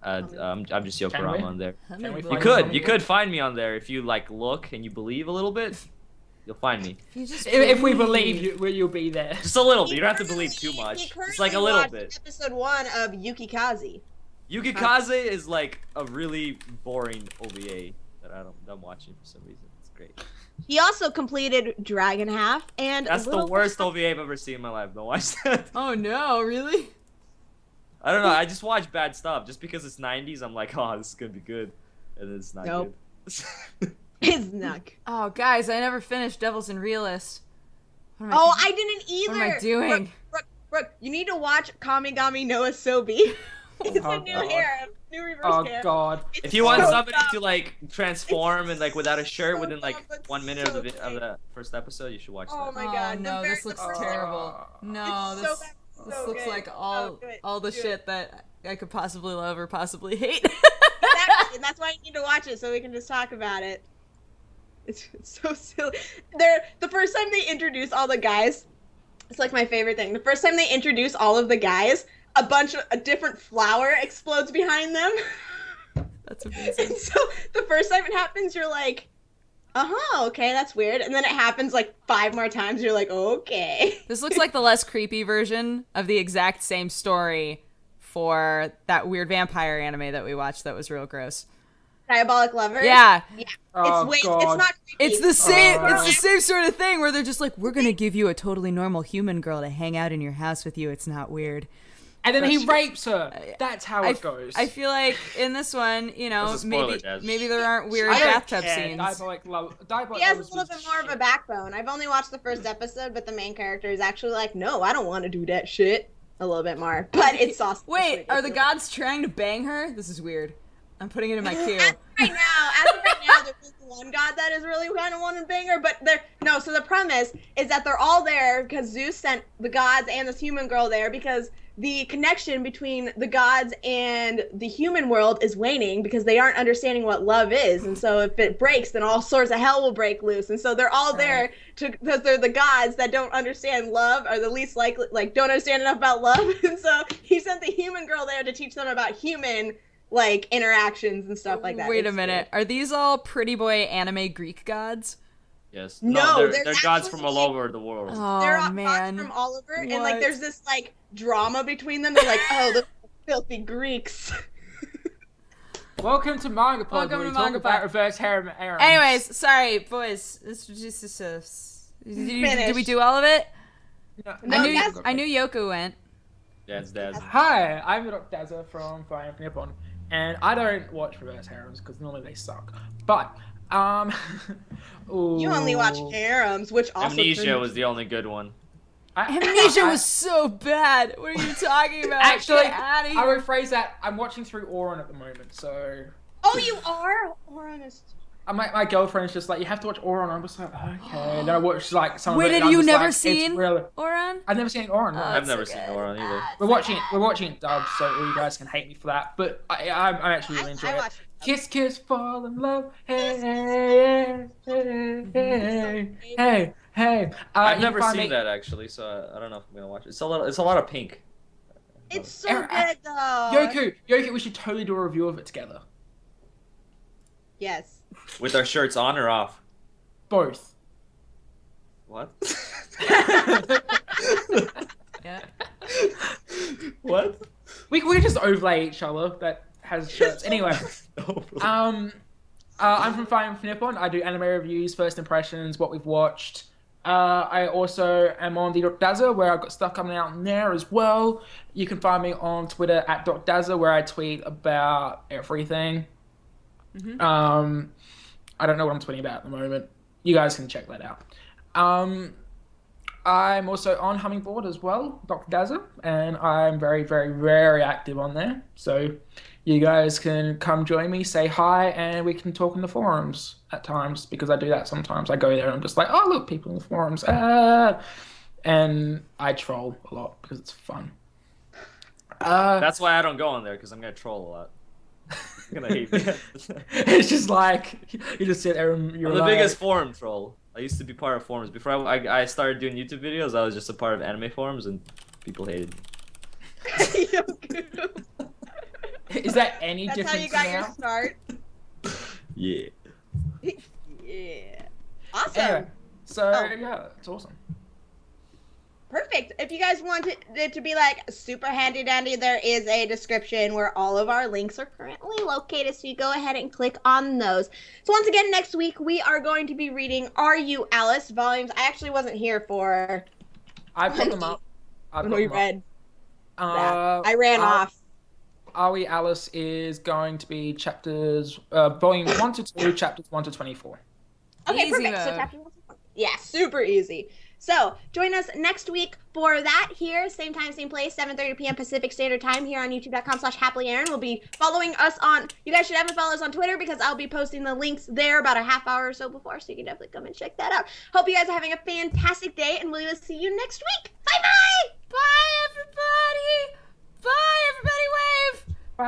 [SPEAKER 3] I'm just
[SPEAKER 4] Can we?
[SPEAKER 3] Yokorama on there.
[SPEAKER 4] Can we
[SPEAKER 3] You
[SPEAKER 4] find
[SPEAKER 3] could
[SPEAKER 4] Hummingbird?
[SPEAKER 3] find me on there if you like look and you believe a little bit. You'll find me
[SPEAKER 1] You just
[SPEAKER 4] If we believe you, you'll be there.
[SPEAKER 3] just a little bit.
[SPEAKER 2] He
[SPEAKER 3] You don't have to believe
[SPEAKER 2] currently-
[SPEAKER 3] too much.
[SPEAKER 2] he
[SPEAKER 3] Just like a
[SPEAKER 2] currently
[SPEAKER 3] little
[SPEAKER 2] watched
[SPEAKER 3] bit.
[SPEAKER 2] Episode 1 of Yukikaze.
[SPEAKER 3] Yukikaze is like a really boring OVA that I'm watching for some reason. It's great.
[SPEAKER 2] He also completed Dragon Half and
[SPEAKER 3] That's the
[SPEAKER 2] Little
[SPEAKER 3] worst
[SPEAKER 2] Witch-
[SPEAKER 3] OVA I've ever seen in my life. Don't watch that.
[SPEAKER 1] Oh no, really?
[SPEAKER 3] I don't know. I just watch bad stuff. Just because it's 90s, I'm like, oh, this is gonna be good, and it's not
[SPEAKER 2] Nope.
[SPEAKER 3] good.
[SPEAKER 2] His neck.
[SPEAKER 1] Oh, guys, I never finished Devils and Realist. What am
[SPEAKER 2] Oh, I didn't either.
[SPEAKER 1] What am I doing?
[SPEAKER 2] Brooke, you need to watch Kamigami no Asobi. It's
[SPEAKER 4] Oh,
[SPEAKER 2] a new
[SPEAKER 4] God.
[SPEAKER 2] hair, new reverse
[SPEAKER 4] Oh
[SPEAKER 2] hair.
[SPEAKER 4] God.
[SPEAKER 2] It's
[SPEAKER 3] If you want
[SPEAKER 2] so
[SPEAKER 3] somebody
[SPEAKER 2] dumb.
[SPEAKER 3] to like transform and like without a shirt
[SPEAKER 2] so
[SPEAKER 3] within like
[SPEAKER 2] dumb, but
[SPEAKER 3] 1 minute
[SPEAKER 2] so
[SPEAKER 3] of
[SPEAKER 2] great.
[SPEAKER 3] the first episode, you should watch
[SPEAKER 2] Oh
[SPEAKER 3] that.
[SPEAKER 2] my
[SPEAKER 1] Oh
[SPEAKER 2] god.
[SPEAKER 1] no, this looks
[SPEAKER 2] first-
[SPEAKER 1] terrible. No,
[SPEAKER 2] It's
[SPEAKER 1] this
[SPEAKER 2] so bad,
[SPEAKER 1] this
[SPEAKER 2] so
[SPEAKER 1] looks
[SPEAKER 2] good,
[SPEAKER 1] like
[SPEAKER 2] so
[SPEAKER 1] all
[SPEAKER 2] good.
[SPEAKER 1] all the
[SPEAKER 2] Do it.
[SPEAKER 1] shit that I could possibly love or possibly hate.
[SPEAKER 2] Exactly, and that's why you need to watch it so we can just talk about it. It's so silly. The first time they introduce all the guys, it's like my favorite thing. The first time they introduce all of the guys, a different flower explodes behind them.
[SPEAKER 1] That's amazing.
[SPEAKER 2] And so the first time it happens, you're like, Okay, that's weird. And then it happens like 5 more times. You're like, okay.
[SPEAKER 1] This looks like the less creepy version of the exact same story for that weird vampire anime that we watched that was real gross.
[SPEAKER 2] Diabolic Lover?
[SPEAKER 1] Yeah.
[SPEAKER 4] Oh,
[SPEAKER 2] It's
[SPEAKER 4] God.
[SPEAKER 2] not creepy.
[SPEAKER 1] It's the same sort of thing where they're just like, we're going to give you a totally normal human girl to hang out in your house with you. It's not weird.
[SPEAKER 4] And then he rapes her. That's how it goes.
[SPEAKER 1] I feel like in this one, you know,
[SPEAKER 3] That's a spoiler, Jazz.
[SPEAKER 1] maybe there aren't weird
[SPEAKER 4] I don't
[SPEAKER 1] bathtub
[SPEAKER 4] care.
[SPEAKER 1] scenes.
[SPEAKER 4] Diabolic
[SPEAKER 2] He has a
[SPEAKER 4] Lovers
[SPEAKER 2] little
[SPEAKER 4] was
[SPEAKER 2] bit more of a
[SPEAKER 4] shit.
[SPEAKER 2] backbone. I've only watched the first episode, but the main character is actually like, no, I don't want to do that shit. A little bit more. But it's awesome.
[SPEAKER 1] Wait, are the gods trying to bang her? This is weird. I'm putting it in my queue.
[SPEAKER 2] As of right now, there's one god that is really kind of wanting to bang her, but so the premise is that they're all there because Zeus sent the gods and this human girl there because the connection between the gods and the human world is waning because they aren't understanding what love is. And so if it breaks, then all sorts of hell will break loose. And so they're all there because they're the gods that don't understand love, or the least likely, like, don't understand enough about love. And so he sent the human girl there to teach them about human, like, interactions and stuff like that.
[SPEAKER 1] Wait a
[SPEAKER 2] It's
[SPEAKER 1] minute. Are these all pretty boy anime Greek gods?
[SPEAKER 3] Yes.
[SPEAKER 2] No,
[SPEAKER 3] they're
[SPEAKER 2] there's
[SPEAKER 3] gods
[SPEAKER 2] actually-
[SPEAKER 3] from all over the world.
[SPEAKER 1] Oh,
[SPEAKER 2] They're all
[SPEAKER 1] man.
[SPEAKER 2] gods from all over, and
[SPEAKER 1] What?
[SPEAKER 2] like there's this like drama between them. They're like, oh, the filthy Greeks.
[SPEAKER 4] Welcome to MangaPod,
[SPEAKER 1] Welcome
[SPEAKER 4] where
[SPEAKER 1] to
[SPEAKER 4] we talk
[SPEAKER 1] MangaPod.
[SPEAKER 4] about reverse harem.
[SPEAKER 1] Anyways, sorry, boys. This was just did we do all of it?
[SPEAKER 2] No,
[SPEAKER 1] I knew Yoko went.
[SPEAKER 3] Yeah, it's Daz.
[SPEAKER 4] Hi, I'm Dr. Dazza from Fire Infinite Nippon, and I don't watch reverse harems because normally they suck. But
[SPEAKER 2] You only watch harems, which also
[SPEAKER 3] Amnesia was the only good one.
[SPEAKER 1] Amnesia was so bad. What are you talking about?
[SPEAKER 4] Actually,
[SPEAKER 1] Get outta
[SPEAKER 4] I
[SPEAKER 1] here.
[SPEAKER 4] rephrase that. I'm watching through Auron at the moment, so
[SPEAKER 2] Oh, you are? Oron is.
[SPEAKER 4] my girlfriend's just like, you have to watch Auron. I'm just like, okay. And then I watch like some.
[SPEAKER 1] Wait,
[SPEAKER 4] of it,
[SPEAKER 1] had
[SPEAKER 4] and I'm
[SPEAKER 1] you
[SPEAKER 4] just
[SPEAKER 1] never
[SPEAKER 4] like, it's
[SPEAKER 1] seen
[SPEAKER 4] really-
[SPEAKER 1] Oran?
[SPEAKER 4] I've never seen Auron. No.
[SPEAKER 3] I've
[SPEAKER 1] it's
[SPEAKER 3] never
[SPEAKER 1] so
[SPEAKER 3] seen
[SPEAKER 1] good.
[SPEAKER 3] Oron either.
[SPEAKER 4] We're watching it dubbed, so all you guys can hate me for that. But I'm actually really enjoying it.
[SPEAKER 2] watch it.
[SPEAKER 4] Kiss, kiss, fall in love. Hey, hey, hey, hey, hey, hey.
[SPEAKER 3] I've
[SPEAKER 4] you
[SPEAKER 3] never
[SPEAKER 4] can find
[SPEAKER 3] seen
[SPEAKER 4] me-
[SPEAKER 3] that actually, so I don't know if I'm gonna watch it. It's a lot of pink.
[SPEAKER 2] It's so
[SPEAKER 4] Aaron,
[SPEAKER 2] good though.
[SPEAKER 4] Yoku, we should totally do a review of it together.
[SPEAKER 2] Yes.
[SPEAKER 3] With our shirts on or off?
[SPEAKER 4] Both.
[SPEAKER 3] What?
[SPEAKER 1] Yeah.
[SPEAKER 3] What?
[SPEAKER 4] We could just overlay each other that has shirts. Anyway, I'm from Fire Infinite Nippon. I do anime reviews, first impressions, what we've watched. I also am on the Dr. Dazza, where I've got stuff coming out in there as well. You can find me on Twitter at Dr. Dazza, where I tweet about everything. I don't know what I'm tweeting about at the moment. You guys can check that out. I'm also on Hummingbird as well, Dr. Dazza, and I'm very, very, very active on there. So you guys can come join me, say hi, and we can talk in the forums at times, because I do that sometimes. I go there and I'm just like, oh, look, people in the forums. And I troll a lot because it's fun.
[SPEAKER 3] That's why I don't go on there, because I'm gonna troll a lot. I'm gonna hate me.
[SPEAKER 4] It's just like, you just sit there and you're
[SPEAKER 3] I'm the
[SPEAKER 4] like,
[SPEAKER 3] biggest forum troll. I used to be part of forums. Before I started doing YouTube videos, I was just a part of anime forums, and people hated me.
[SPEAKER 4] Is that any
[SPEAKER 2] That's
[SPEAKER 4] different
[SPEAKER 2] how you got
[SPEAKER 4] now?
[SPEAKER 2] your start.
[SPEAKER 3] Yeah.
[SPEAKER 2] Yeah. Awesome.
[SPEAKER 4] Anyway, so
[SPEAKER 2] Oh.
[SPEAKER 4] yeah, it's awesome.
[SPEAKER 2] Perfect. If you guys want it to be like super handy dandy, there is a description where all of our links are currently located. So you go ahead and click on those. So once again, next week we are going to be reading Are You Alice volumes. I actually wasn't here for
[SPEAKER 4] I put them up.
[SPEAKER 2] when we read that. I
[SPEAKER 4] I
[SPEAKER 2] ran off.
[SPEAKER 4] Are We Alice is going to be chapters, volume 1 to 2, chapters 1 to 24.
[SPEAKER 2] Okay,
[SPEAKER 1] Easy
[SPEAKER 2] perfect. So
[SPEAKER 1] mode.
[SPEAKER 2] chapter 1. Yeah, super easy. So join us next week for that here, same time, same place, 7:30 p.m. Pacific Standard Time here on youtube.com/HappiLeeErin. We'll be following us on, you guys should have follow us on Twitter because I'll be posting the links there about a half hour or so before, so you can definitely come and check that out. Hope you guys are having a fantastic day, and we will see you next week. Bye-bye!
[SPEAKER 1] Bye, everybody. Bye, everybody. Wave.
[SPEAKER 4] Bye.